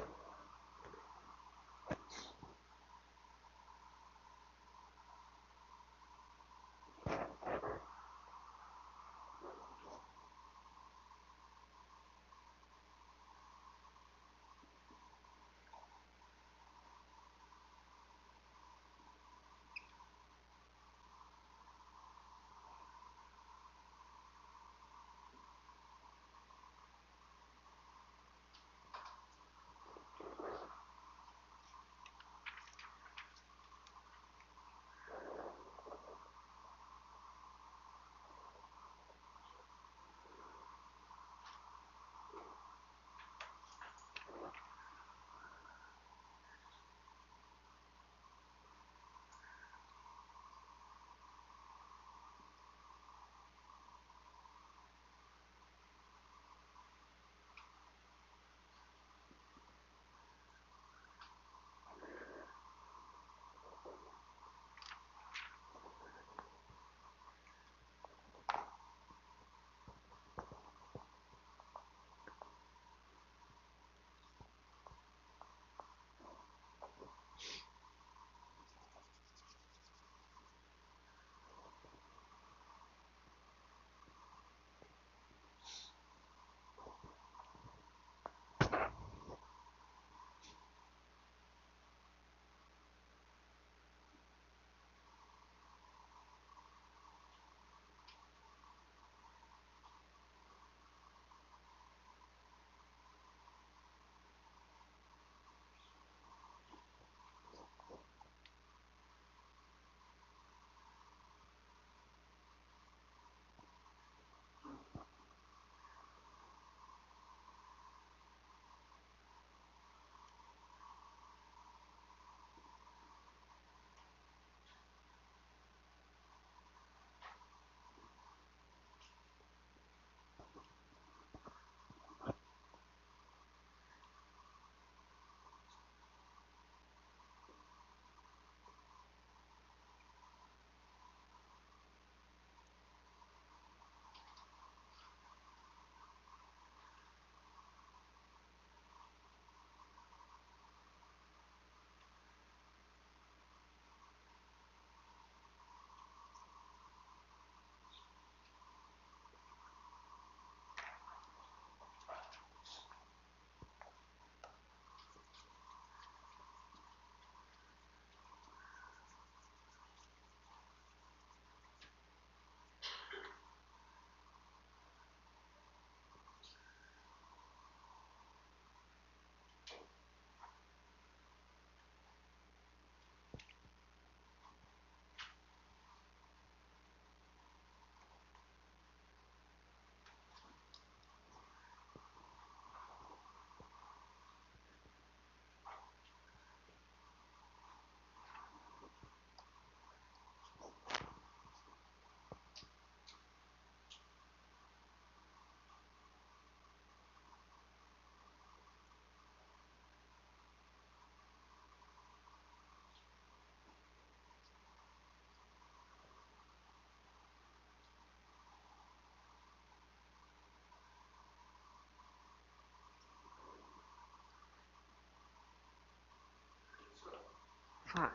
Speaker 1: Fale.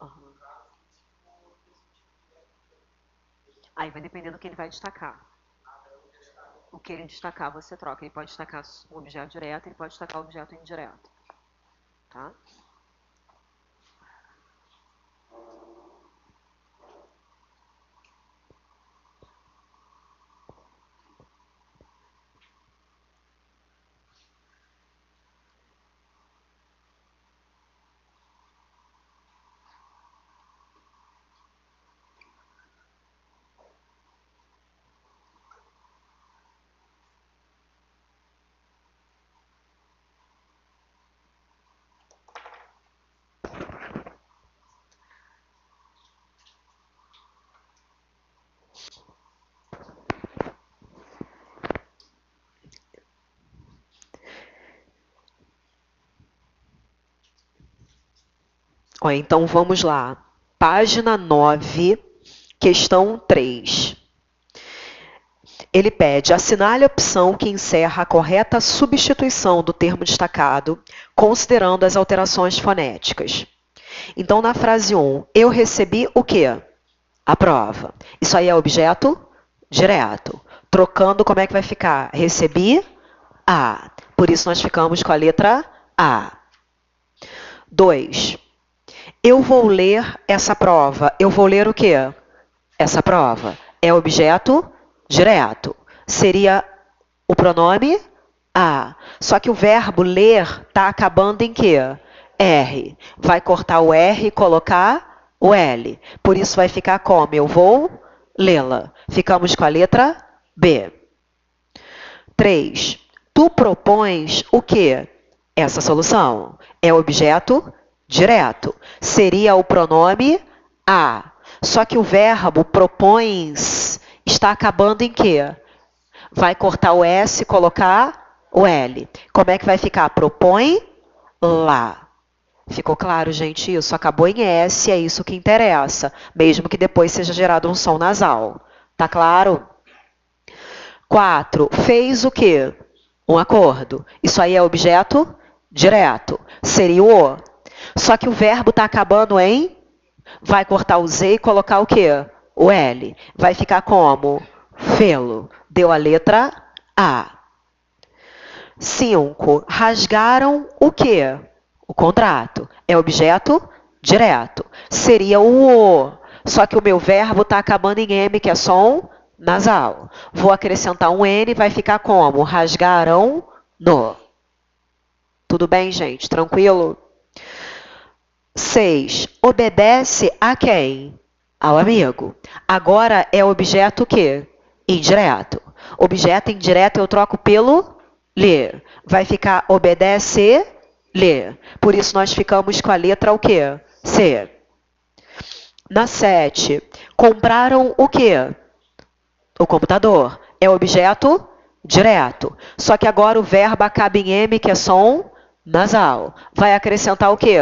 Speaker 1: Uhum. Aí vai depender do que ele vai destacar. O que ele destacar, você troca. Ele pode destacar o objeto direto, ele pode destacar o objeto indireto. Tá? Ó, então vamos lá. Página 9, questão 3. Ele pede: assinale a opção que encerra a correta substituição do termo destacado, considerando as alterações fonéticas. Então, na frase 1, eu recebi o quê? A prova. Isso aí é objeto direto. Trocando, como é que vai ficar? Recebi a. Por isso, nós ficamos com a letra A. 2. Eu vou ler essa prova. Eu vou ler o quê? Essa prova. É objeto direto. Seria o pronome a. Só que o verbo ler está acabando em quê? R. Vai cortar o R e colocar o L. Por isso vai ficar como? Eu vou lê-la. Ficamos com a letra B. 3. Tu propões o quê? Essa solução. É objeto direto. Seria o pronome a. Só que o verbo propões está acabando em quê? Vai cortar o S e colocar o L. Como é que vai ficar? Propõe lá. Ficou claro, gente, isso? Acabou em S, é isso que interessa. Mesmo que depois seja gerado um som nasal. Tá claro? 4. Fez o quê? Um acordo. Isso aí é objeto direto. Seria o O. Só que o verbo está acabando em... Vai cortar o Z e colocar o quê? O L. Vai ficar como? Fê-lo. Deu a letra A. 5. Rasgaram o quê? O contrato. É objeto direto. Seria o O. Só que o meu verbo está acabando em M, que é som nasal. Vou acrescentar um N, vai ficar como? Rasgaram no. Tudo bem, gente? Tranquilo? 6. Obedece a quem? Ao amigo. Agora é objeto o quê? Indireto. Objeto indireto eu troco pelo lhe. Vai ficar obedece, lhe. Por isso nós ficamos com a letra o quê? C. Na 7. Compraram o quê? O computador. É objeto direto. Só que agora o verbo acaba em M, que é som nasal. Vai acrescentar o quê?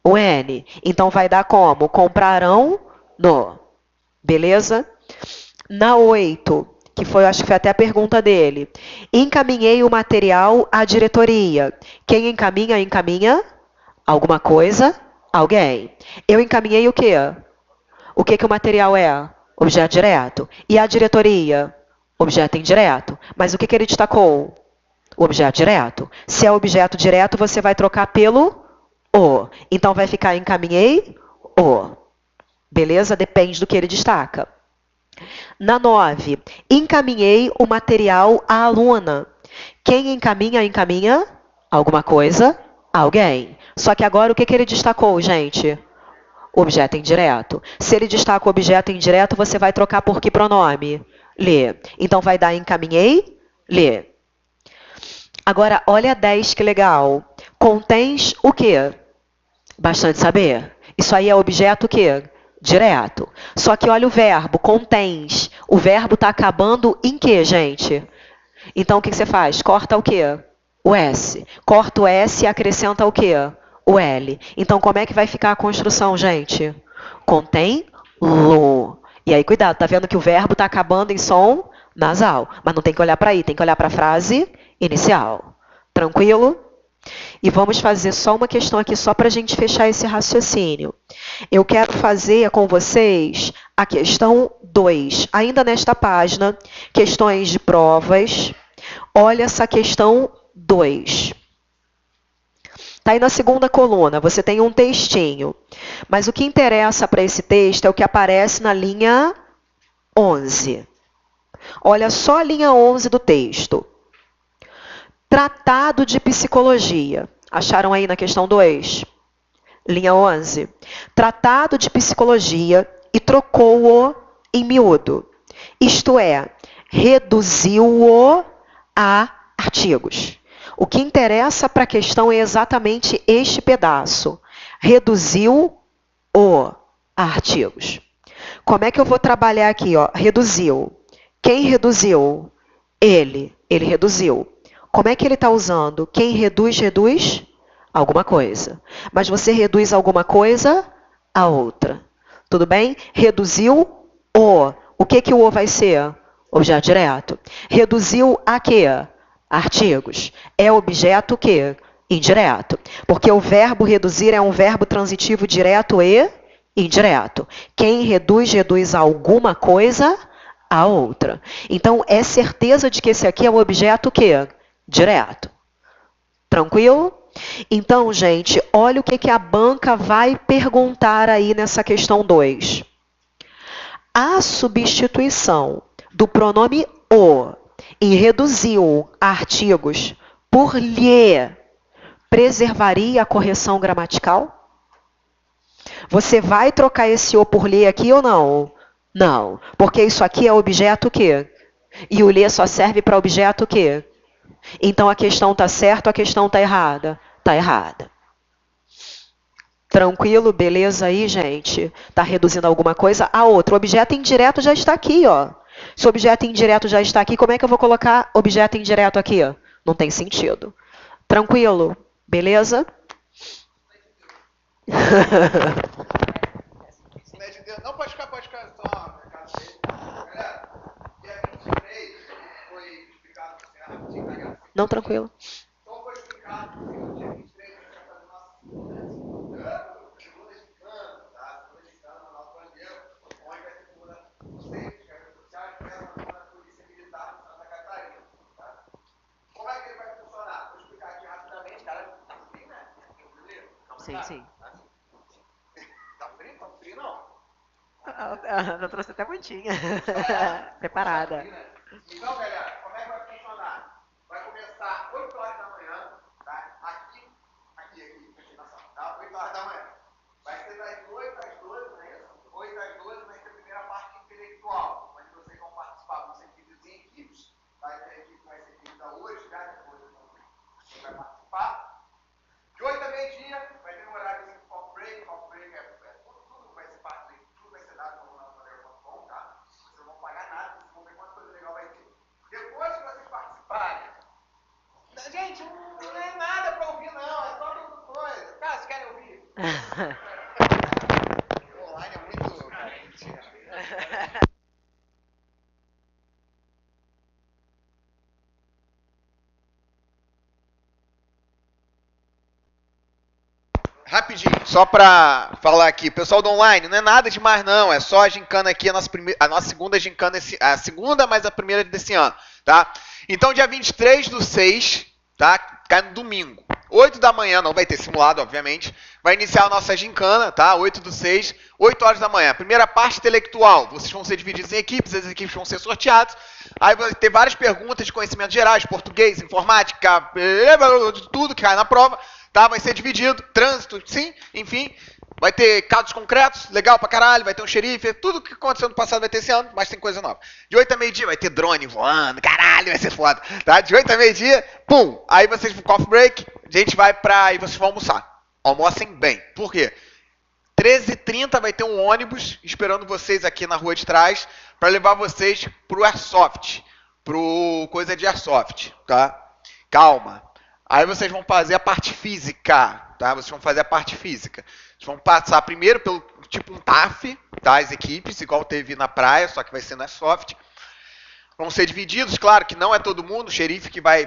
Speaker 1: O N. Então vai dar como? Comprarão no. Beleza? Na 8, que foi, acho que foi até a pergunta dele. Encaminhei o material à diretoria. Quem encaminha, encaminha alguma coisa, alguém. Eu encaminhei o quê? O que o material é? Objeto direto. E a diretoria? Objeto indireto. Mas o que ele destacou? O objeto direto. Se é objeto direto, você vai trocar pelo o. Então vai ficar encaminhei o. Beleza? Depende do que ele destaca. Na 9, encaminhei o material à aluna. Quem encaminha, encaminha alguma coisa, alguém. Só que agora o que ele destacou, gente? O objeto indireto. Se ele destaca o objeto indireto, você vai trocar por que pronome? Lhe. Então vai dar encaminhei, lhe. Agora, olha a 10, que legal. Contens o quê? Bastante saber. Isso aí é objeto o quê? Direto. Só que olha o verbo, contens. O verbo está acabando em quê, gente? Então, o que você faz? Corta o quê? O S. Corta o S e acrescenta o quê? O L. Então, como é que vai ficar a construção, gente? Contém lo. E aí, cuidado, tá vendo que o verbo está acabando em som nasal. Mas não tem que olhar para aí, tem que olhar para a frase inicial. Tranquilo? E vamos fazer só uma questão aqui, só para a gente fechar esse raciocínio. Eu quero fazer com vocês a questão 2, ainda nesta página, questões de provas. Olha essa questão 2. Está aí na segunda coluna, você tem um textinho. Mas o que interessa para esse texto é o que aparece na linha 11. Olha só a linha 11 do texto. Tratado de psicologia. Acharam aí na questão 2? Linha 11. Tratado de psicologia e trocou-o em miúdo. Isto é, reduziu-o a artigos. O que interessa para a questão é exatamente este pedaço. Reduziu-o a artigos. Como é que eu vou trabalhar aqui? Ó? Reduziu. Quem reduziu? Ele. Ele reduziu. Como é que ele está usando? Quem reduz, reduz alguma coisa. Mas você reduz alguma coisa a outra. Tudo bem? Reduziu o. O que o vai ser? Objeto direto. Reduziu a quê? Artigos. É objeto que? Indireto. Porque o verbo reduzir é um verbo transitivo direto e indireto. Quem reduz, reduz alguma coisa a outra. Então, é certeza de que esse aqui é o objeto que? Direto. Tranquilo? Então, gente, olha o que a banca vai perguntar aí nessa questão 2. A substituição do pronome o em reduziu artigos por lhe preservaria a correção gramatical? Você vai trocar esse o por lhe aqui ou não? Não, porque isso aqui é objeto que? E o lhe só serve para objeto que? Então, a questão está certa ou a questão está errada? Está errada. Tranquilo? Beleza aí, gente? Está reduzindo alguma coisa a outra. O objeto indireto já está aqui, ó. Se o objeto indireto já está aqui, como é que eu vou colocar objeto indireto aqui? Não tem sentido. Tranquilo? Beleza?
Speaker 2: Não, pode ficar só. Galera, dia 23 foi explicado para você rapidinho.
Speaker 1: Não, tranquilo.
Speaker 2: Então foi explicado que no dia 23 a gente vai fazer nossa segunda gincana, tá? Segunda gincana no nosso bandeiro, onde vai ser segunda vocês, que é redes sociais, vai na Polícia Militar de Santa Catarina, tá? Como é que ele vai funcionar? Vou explicar aqui rapidamente, cara. Sim, né?
Speaker 1: Sim, sim.
Speaker 2: Tá frio? Tá frio, não?
Speaker 1: Eu trouxe até mantinha. Preparada.
Speaker 2: Então, galera, como é que vai funcionar? Vai começar 8 horas da manhã, tá? Aqui na sala, tá? 8 horas da manhã. Vai ser das 8 às 12, não é isso? 8 às 12 vai ser a primeira parte intelectual, onde vocês vão participar, vão ser divididos em equipes. Vai ter a equipe que vai ser dividida hoje, já depois você vai participar. De 8 a meio-dia, vai ter um horário de coffee break. Coffee break tudo vai ser parte, tudo vai ser dado no Madeira.com, tá? Vocês não vão pagar nada, vocês vão ver quanta coisa legal vai ter. Depois que vocês participarem, gente, não é nada pra ouvir, não, é só outra coisa. Cara, vocês querem ouvir? O online é muito carente. Rapidinho, só pra falar aqui, pessoal do online, não é nada demais não, é só a gincana aqui, a nossa segunda gincana, a segunda mais a primeira desse ano, tá? Então, dia 23/6, tá? Cai no domingo, 8 da manhã, não vai ter simulado, obviamente, vai iniciar a nossa gincana, tá? 8/6, 8 horas da manhã. Primeira parte intelectual, vocês vão ser divididos em equipes, as equipes vão ser sorteadas, aí vai ter várias perguntas de conhecimentos gerais, português, informática, tudo que cai na prova. Tá? Vai ser dividido, trânsito, sim, enfim. Vai ter casos concretos, legal pra caralho, vai ter um xerife, tudo que aconteceu no passado vai ter esse ano, mas tem coisa nova. De 8 a meio-dia vai ter drone voando, caralho, vai ser foda. Tá? De 8 a meio-dia, pum, aí vocês vão coffee break, a gente vai pra... e vocês vão almoçar. Almocem bem. Por quê? 13h30 vai ter um ônibus esperando vocês aqui na rua de trás pra levar vocês pro Airsoft, pro coisa de Airsoft, tá? Calma. Aí vocês vão fazer a parte física, tá? Vocês vão fazer a parte física. Vocês vão passar primeiro pelo tipo um TAF, tá? As equipes, igual teve na praia, só que vai ser na Airsoft. Vão ser divididos, claro que não é todo mundo, o xerife que vai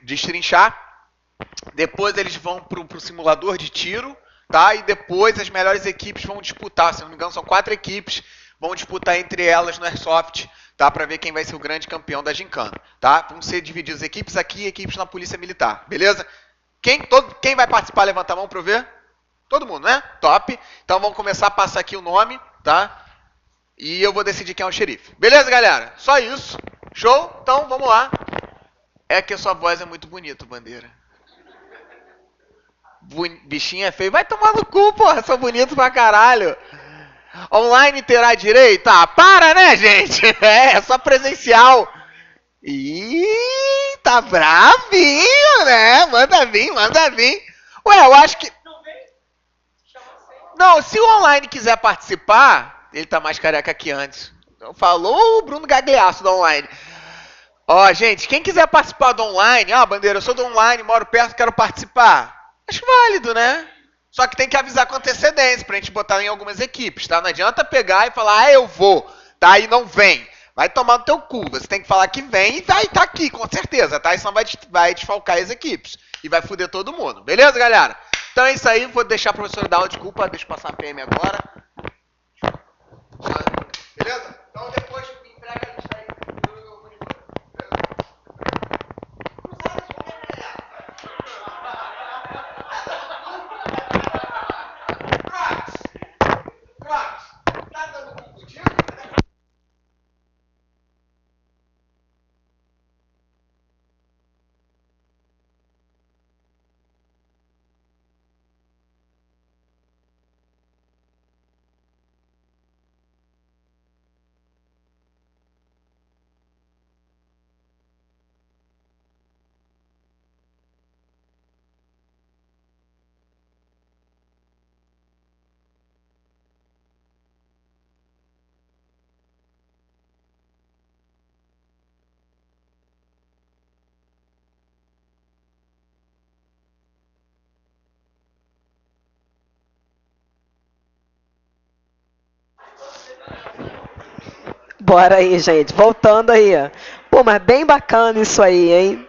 Speaker 2: destrinchar. Depois eles vão para o simulador de tiro, tá? E depois as melhores equipes vão disputar, se não me engano são 4 equipes, vão disputar entre elas no Airsoft, tá? Para ver quem vai ser o grande campeão da gincana, tá? Vão ser divididas equipes aqui e equipes na Polícia Militar, beleza? Quem vai participar, levanta a mão para eu ver? Todo mundo, né? Top. Então vamos começar a passar aqui o nome, tá? E eu vou decidir quem é o xerife. Beleza, galera? Só isso. Show? Então vamos lá. É que a sua voz é muito bonita, Bandeira. Bichinho é feio. Vai tomar no cu, porra. Sou bonito pra caralho. Online terá direito? Ah, para, né, gente? É só presencial. Ih, tá bravinho, né? Manda vir, manda vir. Ué, eu acho que... Não, se o online quiser participar, ele tá mais careca que antes. Então, falou o Bruno Gagliasso do online. Ó, gente, quem quiser participar do online, Bandeira, eu sou do online, moro perto, quero participar. Acho válido, né? Só que tem que avisar com antecedência pra gente botar em algumas equipes, tá? Não adianta pegar e falar, eu vou, tá? E não vem. Vai tomar no teu cu. Você tem que falar que vem e vai estar aqui, com certeza, tá? Isso não vai desfalcar as equipes. E vai foder todo mundo. Beleza, galera? Então é isso aí. Vou deixar a professora dar aula. Desculpa, deixa eu passar a PM agora. Beleza? Então depois me entrega a lista aí. Tá dando confundido?
Speaker 1: Bora aí, gente. Voltando aí. Pô, mas bem bacana isso aí, hein?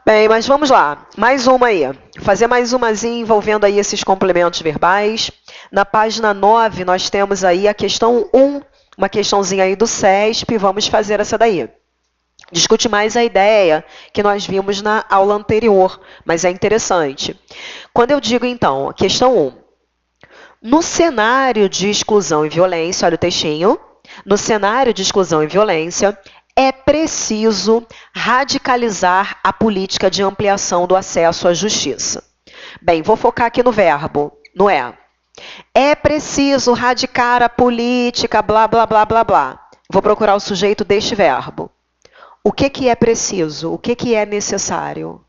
Speaker 1: Bem, mas vamos lá. Mais uma aí. Fazer mais umazinha envolvendo aí esses complementos verbais. Na página 9, nós temos aí a questão 1, uma questãozinha aí do CESP. Vamos fazer essa daí. Discute mais a ideia que nós vimos na aula anterior, mas é interessante. Quando eu digo, então, questão 1. No cenário de exclusão e violência, olha o textinho. No cenário de exclusão e violência, é preciso radicalizar a política de ampliação do acesso à justiça. Bem, vou focar aqui no verbo, no é. É preciso radicar a política, blá, blá, blá, blá, blá. Vou procurar o sujeito deste verbo. O que é preciso? O que é necessário?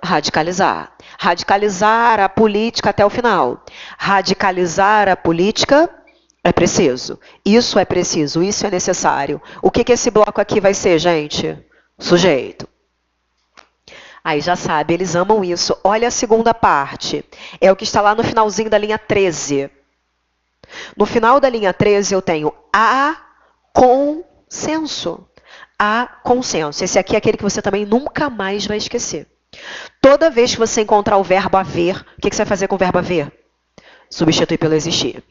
Speaker 1: Radicalizar. Radicalizar a política até o final. Radicalizar a política é preciso. Isso é preciso, isso é necessário. O que esse bloco aqui vai ser, gente? Sujeito. Aí já sabe, eles amam isso. Olha a segunda parte. É o que está lá no finalzinho da linha 13. No final da linha 13 eu tenho a consenso. A consenso. Esse aqui é aquele que você também nunca mais vai esquecer. Toda vez que você encontrar o verbo haver, o que você vai fazer com o verbo haver? Substituir pelo existir.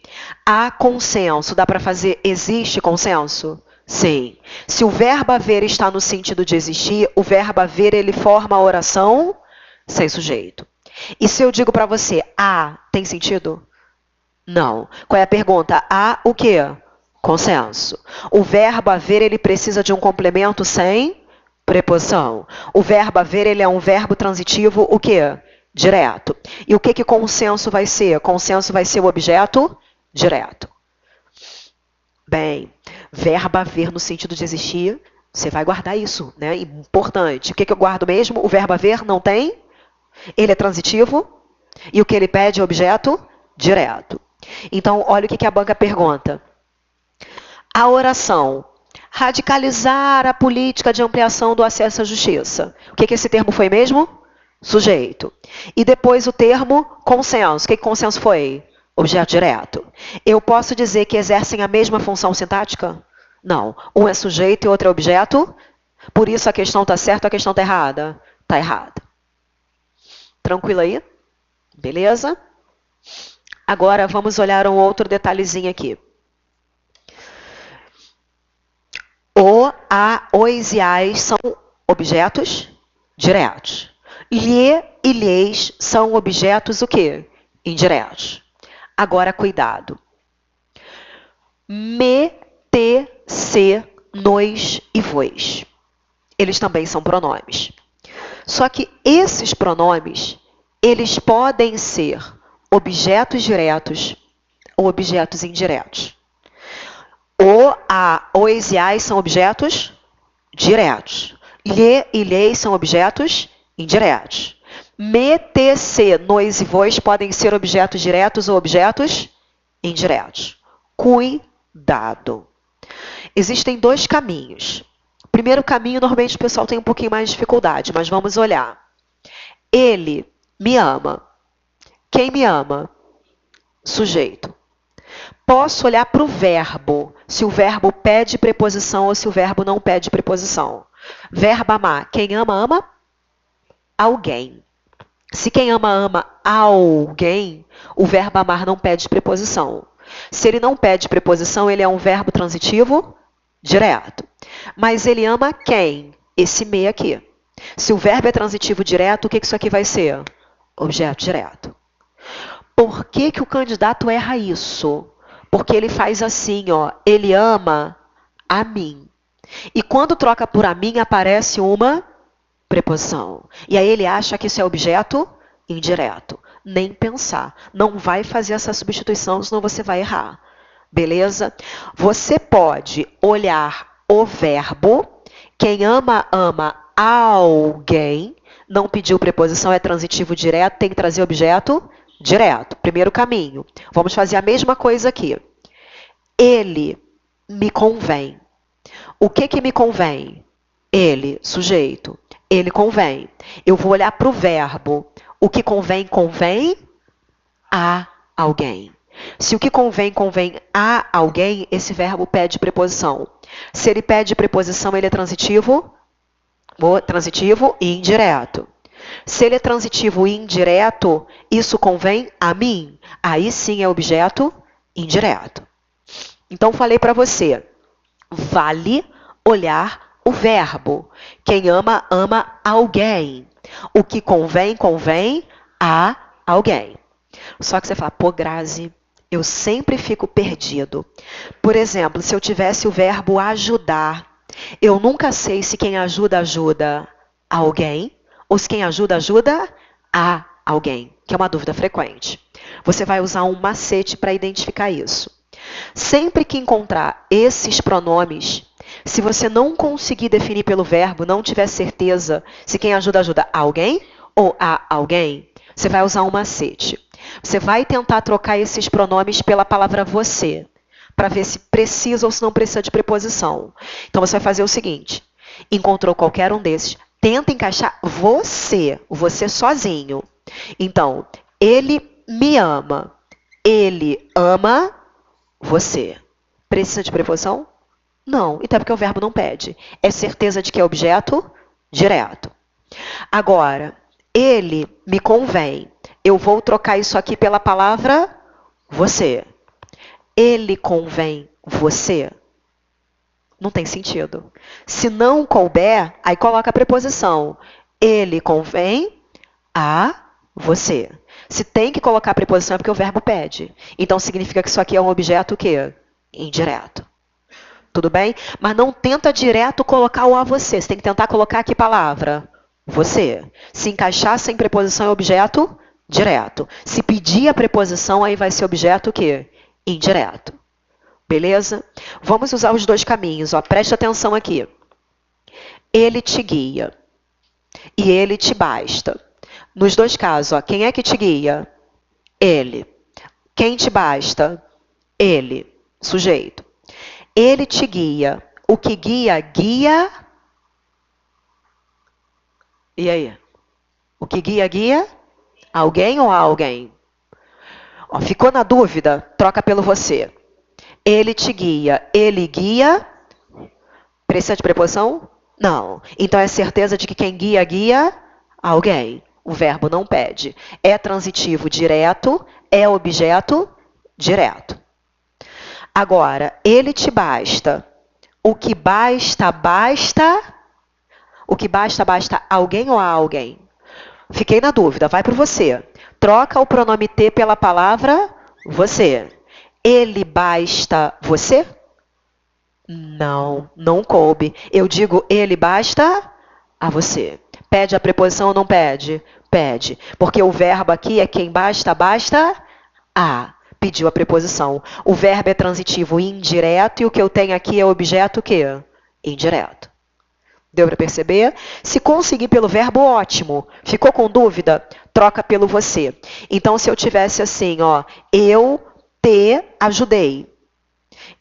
Speaker 1: Há consenso. Dá para fazer existe consenso? Sim. Se o verbo haver está no sentido de existir, o verbo haver ele forma a oração sem sujeito. E se eu digo para você, há, tem sentido? Não. Qual é a pergunta? Há o quê? Consenso. O verbo haver ele precisa de um complemento sem preposição. O verbo haver, ele é um verbo transitivo, o quê? Direto. E o que consenso vai ser? Consenso vai ser o objeto direto. Bem, verbo haver no sentido de existir, você vai guardar isso, né? Importante. O que eu guardo mesmo? O verbo haver não tem? Ele é transitivo. E o que ele pede é objeto direto. Então, olha o que a banca pergunta. A oração radicalizar a política de ampliação do acesso à justiça. O que esse termo foi mesmo? Sujeito. E depois o termo consenso. O que consenso foi? Objeto direto. Eu posso dizer que exercem a mesma função sintática? Não. Um é sujeito e outro é objeto. Por isso a questão está certa ou a questão está errada? Está errada. Tranquilo aí? Beleza? Agora vamos olhar um outro detalhezinho aqui. O, a, os e as são objetos diretos. Lhe e lhes são objetos o quê? Indiretos. Agora, cuidado. Me, te, se, nos e vos. Eles também são pronomes. Só que esses pronomes, eles podem ser objetos diretos ou objetos indiretos. O, a, os e as são objetos diretos. Lhe e lhes são objetos indiretos. Me, te, se, nos e vos podem ser objetos diretos ou objetos indiretos. Cuidado. Existem dois caminhos. O primeiro caminho, normalmente o pessoal tem um pouquinho mais de dificuldade, mas vamos olhar. Ele me ama. Quem me ama? Sujeito. Posso olhar para o verbo, se o verbo pede preposição ou se o verbo não pede preposição. Verbo amar. Quem ama, ama alguém. Se quem ama, ama alguém, o verbo amar não pede preposição. Se ele não pede preposição, ele é um verbo transitivo direto. Mas ele ama quem? Esse me aqui. Se o verbo é transitivo direto, o que isso aqui vai ser? Objeto direto. Por que o candidato erra isso? Porque ele faz assim, ó, ele ama a mim. E quando troca por a mim, aparece uma preposição. E aí ele acha que isso é objeto indireto. Nem pensar. Não vai fazer essa substituição, senão você vai errar. Beleza? Você pode olhar o verbo. Quem ama, ama alguém. Não pediu preposição, é transitivo direto, tem que trazer objeto direto. Primeiro caminho. Vamos fazer a mesma coisa aqui. Ele me convém. O que me convém? Ele, sujeito. Ele convém. Eu vou olhar para o verbo. O que convém, convém a alguém. Se o que convém, convém a alguém, esse verbo pede preposição. Se ele pede preposição, ele é transitivo? Transitivo e indireto. Se ele é transitivo e indireto, isso convém a mim. Aí sim é objeto indireto. Então, falei para você, vale olhar o verbo. Quem ama, ama alguém. O que convém, convém a alguém. Só que você fala, pô, Grazi, eu sempre fico perdido. Por exemplo, se eu tivesse o verbo ajudar, eu nunca sei se quem ajuda, ajuda alguém ou se quem ajuda, ajuda a alguém, que é uma dúvida frequente. Você vai usar um macete para identificar isso. Sempre que encontrar esses pronomes, se você não conseguir definir pelo verbo, não tiver certeza se quem ajuda, ajuda alguém ou a alguém, você vai usar um macete. Você vai tentar trocar esses pronomes pela palavra você, para ver se precisa ou se não precisa de preposição. Então, você vai fazer o seguinte, encontrou qualquer um desses, tenta encaixar você sozinho. Então, ele me ama, ele ama você. Precisa de preposição? Não, então é porque o verbo não pede. É certeza de que é objeto direto. Agora, ele me convém. Eu vou trocar isso aqui pela palavra você. Ele convém você? Não tem sentido. Se não couber, aí coloca a preposição. Ele convém a você. Se tem que colocar a preposição é porque o verbo pede. Então, significa que isso aqui é um objeto o quê? Indireto. Tudo bem? Mas não tenta direto colocar o a você. Você tem que tentar colocar aqui palavra você. Se encaixar sem preposição é objeto direto. Se pedir a preposição, aí vai ser objeto o quê? Indireto. Beleza? Vamos usar os dois caminhos. Ó. Preste atenção aqui. Ele te guia. E ele te basta. Nos dois casos, ó, quem é que te guia? Ele. Quem te basta? Ele. Sujeito. Ele te guia. O que guia, guia. E aí? O que guia, guia? Alguém ou alguém? Ó, ficou na dúvida? Troca pelo você. Ele te guia. Ele guia Precisa de preposição? Não. Então é certeza de que quem guia, guia alguém. O verbo não pede. É transitivo direto, é objeto direto. Agora, ele te basta. O que basta, basta. O que basta, basta alguém ou a alguém? Fiquei na dúvida, vai para você. Troca o pronome T pela palavra você. Ele basta você? Não, não coube. Eu digo ele basta a você. Pede a preposição ou não pede? Pede. Porque o verbo aqui é quem basta, basta a. Pediu a preposição. O verbo é transitivo indireto e o que eu tenho aqui é objeto o quê? Indireto. Deu para perceber? Se conseguir pelo verbo, ótimo. Ficou com dúvida? Troca pelo você. Então, se eu tivesse assim, ó, eu te ajudei.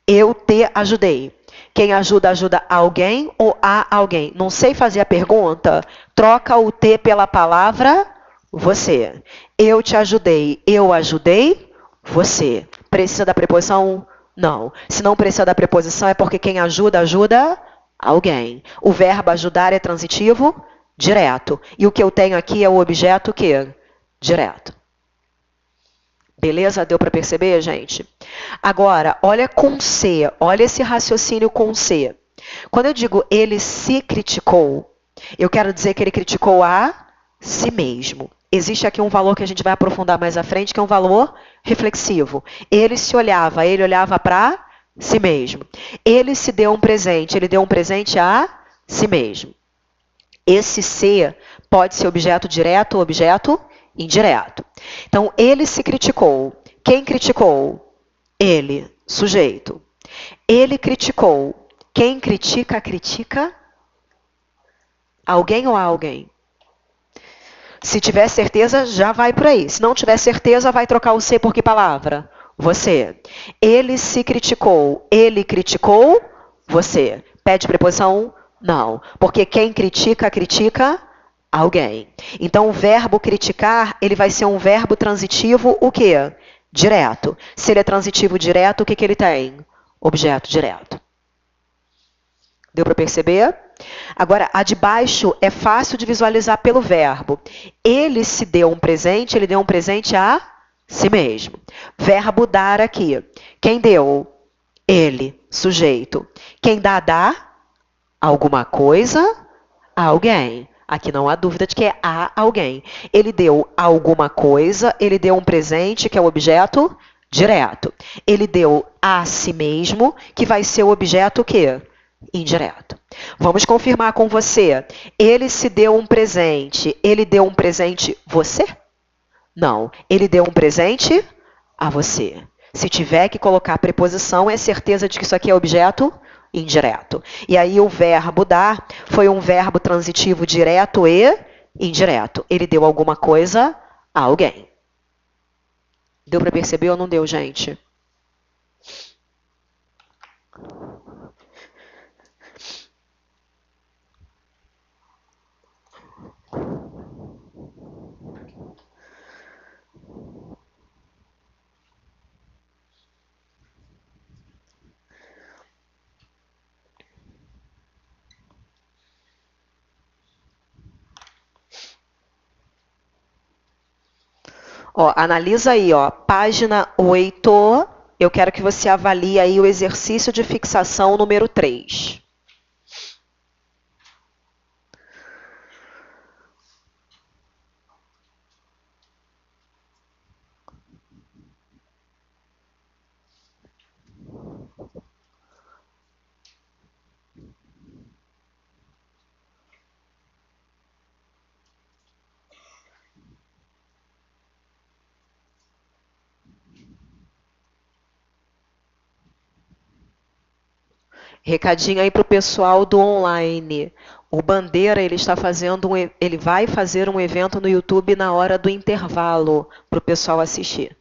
Speaker 1: Eu te ajudei. Quem ajuda, ajuda alguém ou a alguém? Não sei fazer a pergunta? Troca o te pela palavra você. Eu te ajudei. Eu ajudei você. Precisa da preposição? Não. Se não precisa da preposição, é porque quem ajuda, ajuda alguém. O verbo ajudar é transitivo direto. E o que eu tenho aqui é o objeto que? Direto. Beleza? Deu para perceber, gente? Agora, olha com C. Olha esse raciocínio com C. Quando eu digo ele se criticou, eu quero dizer que ele criticou a si mesmo. Existe aqui um valor que a gente vai aprofundar mais à frente, que é um valor reflexivo. Ele olhava para si mesmo. Ele se deu um presente, ele deu um presente a si mesmo. Esse ser pode ser objeto direto ou objeto indireto. Então, ele se criticou. Quem criticou? Ele, sujeito. Ele criticou. Quem critica, critica alguém ou alguém? Se tiver certeza, já vai por aí. Se não tiver certeza, vai trocar o C por que palavra? Você. Ele se criticou. Ele criticou você. Pede preposição? Não. Porque quem critica, critica alguém. Então, o verbo criticar, ele vai ser um verbo transitivo, o quê? Direto. Se ele é transitivo direto, o que, que ele tem? Objeto direto. Deu para perceber? Agora, a de baixo é fácil de visualizar pelo verbo. Ele se deu um presente, ele deu um presente a si mesmo. Verbo dar aqui. Quem deu? Ele, sujeito. Quem dá alguma coisa a alguém. Aqui não há dúvida de que é a alguém. Ele deu alguma coisa, ele deu um presente, que é o objeto direto. Ele deu a si mesmo, que vai ser o objeto o quê? Indireto. Vamos confirmar com você. Ele se deu um presente. Ele deu um presente você? Não. Ele deu um presente a você. Se tiver que colocar preposição, é certeza de que isso aqui é objeto indireto. E aí o verbo dar foi um verbo transitivo direto e indireto. Ele deu alguma coisa a alguém. Deu para perceber ou não deu, gente? Ó, analisa aí, ó, página 8. Eu quero que você avalie aí o exercício de fixação número 3. Recadinho aí para o pessoal do online. O Bandeira, ele está fazendo ele vai fazer um evento no YouTube na hora do intervalo para o pessoal assistir.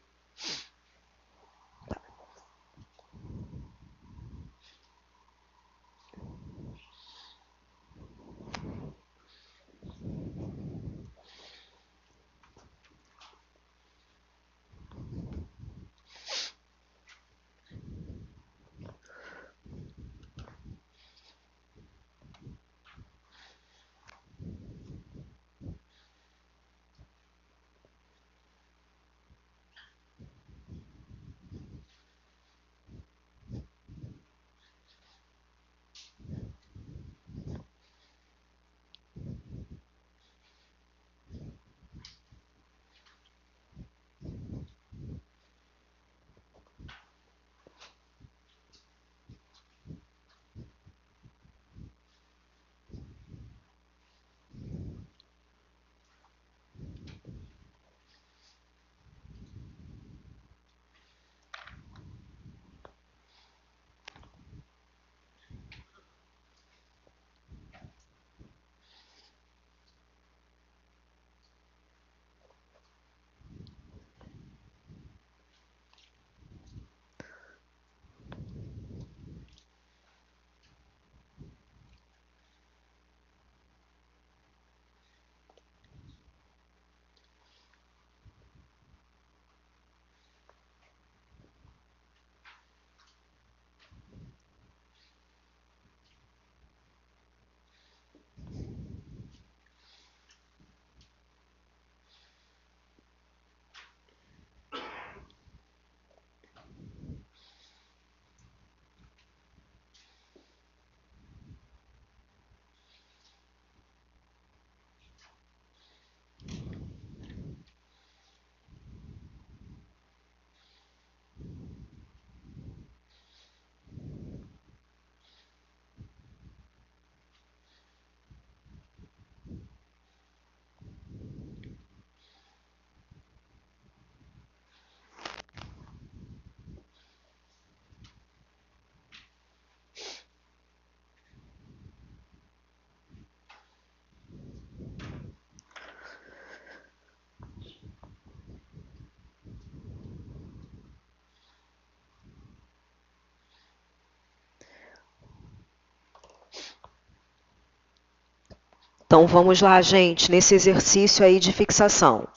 Speaker 1: Então, vamos lá, gente, nesse exercício aí de fixação.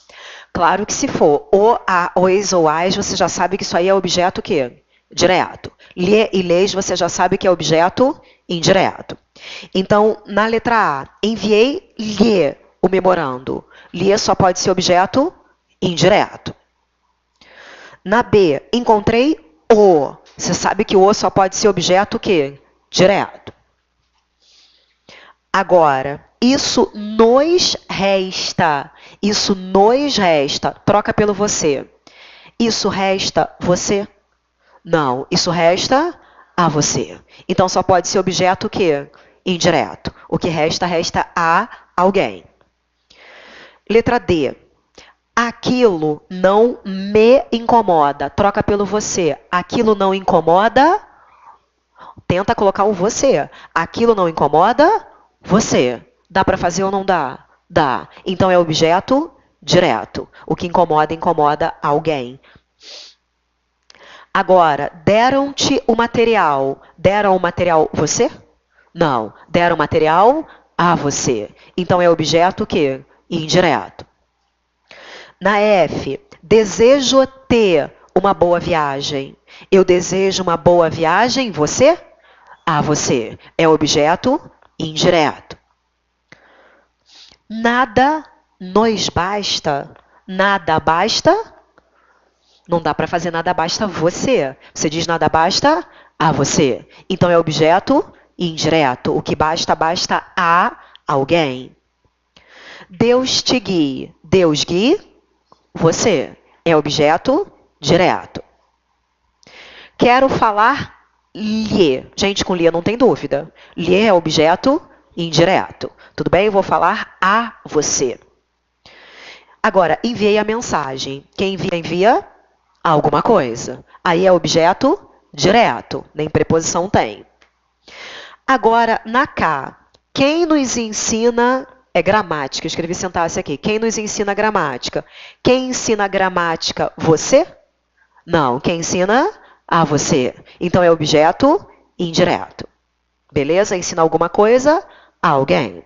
Speaker 1: Claro que se for o, a, os ou as, você já sabe que isso aí é objeto o quê? Direto. Lhe e leis, você já sabe que é objeto indireto. Então, na letra A, enviei-lhe o memorando. Lhe só pode ser objeto indireto. Na B, encontrei o. Você sabe que o só pode ser objeto o quê? Direto. Agora, isso nos resta. Isso nos resta. Troca pelo você. Isso resta você? Não. Isso resta a você. Então, só pode ser objeto o quê? Indireto. O que resta, resta a alguém. Letra D. Aquilo não me incomoda. Troca pelo você. Aquilo não incomoda. Tenta colocar o você. Aquilo não incomoda você. Dá para fazer ou não dá? Dá. Então é objeto direto. O que incomoda, incomoda alguém. Agora, deram-te o material. Deram o material você? Não. Deram o material a você. Então é objeto o quê? Indireto. Na F, desejo ter uma boa viagem. Eu desejo uma boa viagem, você? A você. É objeto indireto. Nada nos basta. Nada basta. Não dá para fazer nada basta você. Você diz nada basta a você. Então é objeto indireto. O que basta, basta a alguém. Deus te guie. Deus guie você. É objeto direto. Quero falar lhe. Gente, com lhe não tem dúvida. Lhe é objeto indireto. Tudo bem? Eu vou falar a você. Agora, enviei a mensagem. Quem envia, envia alguma coisa. Aí é objeto direto. Nem preposição tem. Agora, na K, quem nos ensina é gramática. Eu escrevi sentar-se aqui. Quem nos ensina gramática? Quem ensina gramática? Você? Não. Quem ensina? A você. Então é objeto indireto. Beleza? Ensina alguma coisa a alguém.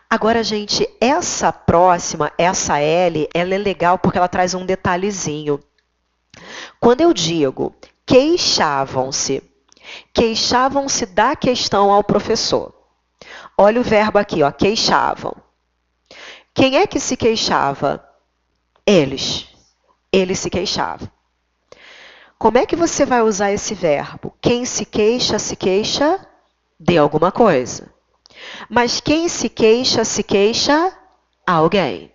Speaker 1: Agora, gente, essa próxima, essa L, ela é legal porque ela traz um detalhezinho. Quando eu digo queixavam-se da questão ao professor. Olha o verbo aqui, ó, queixavam. Quem é que se queixava? Eles. Eles se queixavam. Como é que você vai usar esse verbo? Quem se queixa de alguma coisa. Mas quem se queixa a alguém.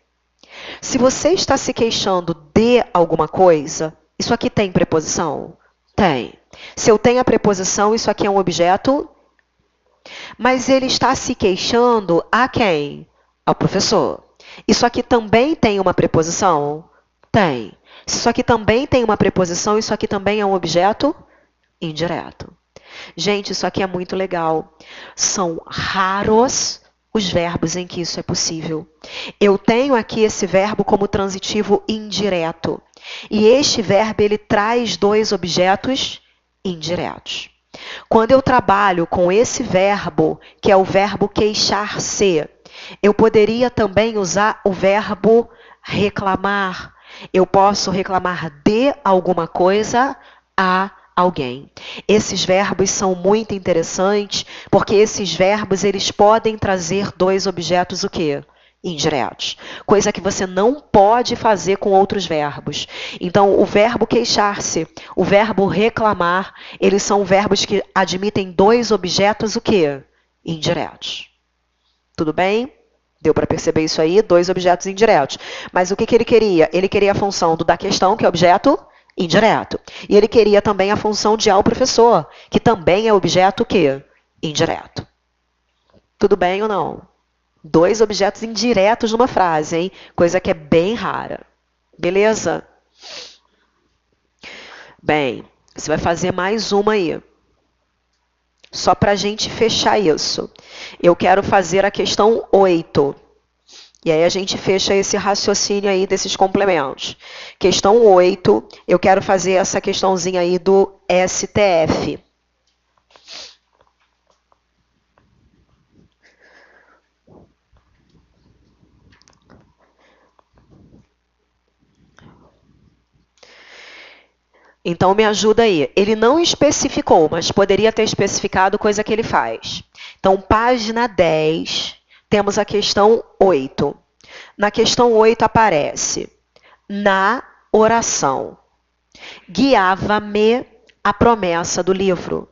Speaker 1: Se você está se queixando de alguma coisa, isso aqui tem preposição? Tem. Se eu tenho a preposição, isso aqui é um objeto. Mas ele está se queixando a quem? Ao professor. Isso aqui também tem uma preposição? Tem. Se isso aqui também tem uma preposição, isso aqui também é um objeto indireto. Gente, isso aqui é muito legal. São raros os verbos em que isso é possível. Eu tenho aqui esse verbo como transitivo indireto. E este verbo, ele traz dois objetos indiretos. Quando eu trabalho com esse verbo, que é o verbo queixar-se, eu poderia também usar o verbo reclamar. Eu posso reclamar de alguma coisa a alguém. Esses verbos são muito interessantes, porque esses verbos eles podem trazer dois objetos o quê? Indiretos. Coisa que você não pode fazer com outros verbos. Então, o verbo queixar-se, o verbo reclamar, eles são verbos que admitem dois objetos o quê? Indiretos. Tudo bem? Deu para perceber isso aí? Dois objetos indiretos. Mas o que ele queria? Ele queria a função do da questão, que é objeto indireto. E ele queria também a função de ao professor, que também é objeto o quê? Indireto. Tudo bem ou não? Dois objetos indiretos numa frase, hein? Coisa que é bem rara. Beleza? Bem, você vai fazer mais uma aí. Só para a gente fechar isso. Eu quero fazer a questão 8. E aí a gente fecha esse raciocínio aí desses complementos. Questão 8, eu quero fazer essa questãozinha aí do STF. Então, me ajuda aí. Ele não especificou, mas poderia ter especificado coisa que ele faz. Então, página 10, temos a questão 8. Na questão 8 aparece, na oração, guiava-me a promessa do livro.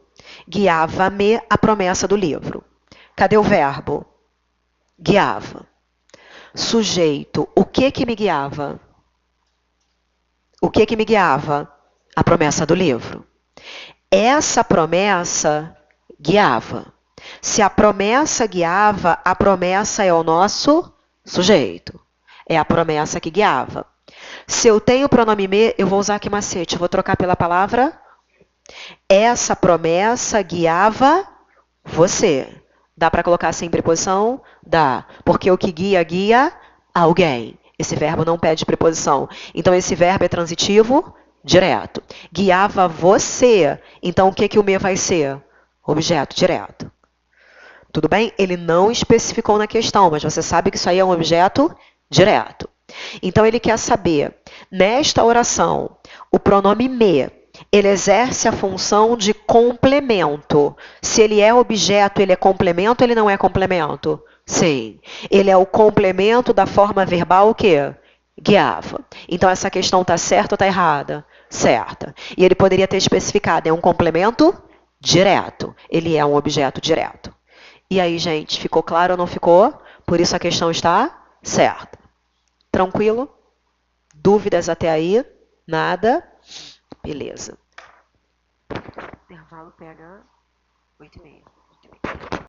Speaker 1: Guiava-me a promessa do livro. Cadê o verbo? Guiava. Sujeito, o que me guiava? O que me guiava? A promessa do livro. Essa promessa guiava. Se a promessa guiava, a promessa é o nosso sujeito. É a promessa que guiava. Se eu tenho o pronome me, eu vou usar aqui macete. Eu vou trocar pela palavra. Essa promessa guiava você. Dá para colocar sem preposição? Dá. Porque o que guia, guia alguém. Esse verbo não pede preposição. Então, esse verbo é transitivo direto. Guiava você. Então, o que o me vai ser? Objeto direto. Tudo bem? Ele não especificou na questão, mas você sabe que isso aí é um objeto direto. Então, ele quer saber, nesta oração, o pronome me, ele exerce a função de complemento. Se ele é objeto, ele é complemento, ele não é complemento? Sim. Ele é o complemento da forma verbal o quê? Guiava. Então, essa questão está certa ou está errada? Certa. E ele poderia ter especificado, é um complemento direto. Ele é um objeto direto. E aí, gente, ficou claro ou não ficou? Por isso a questão está certa. Tranquilo? Dúvidas até aí? Nada? Beleza. O intervalo pega 8h30.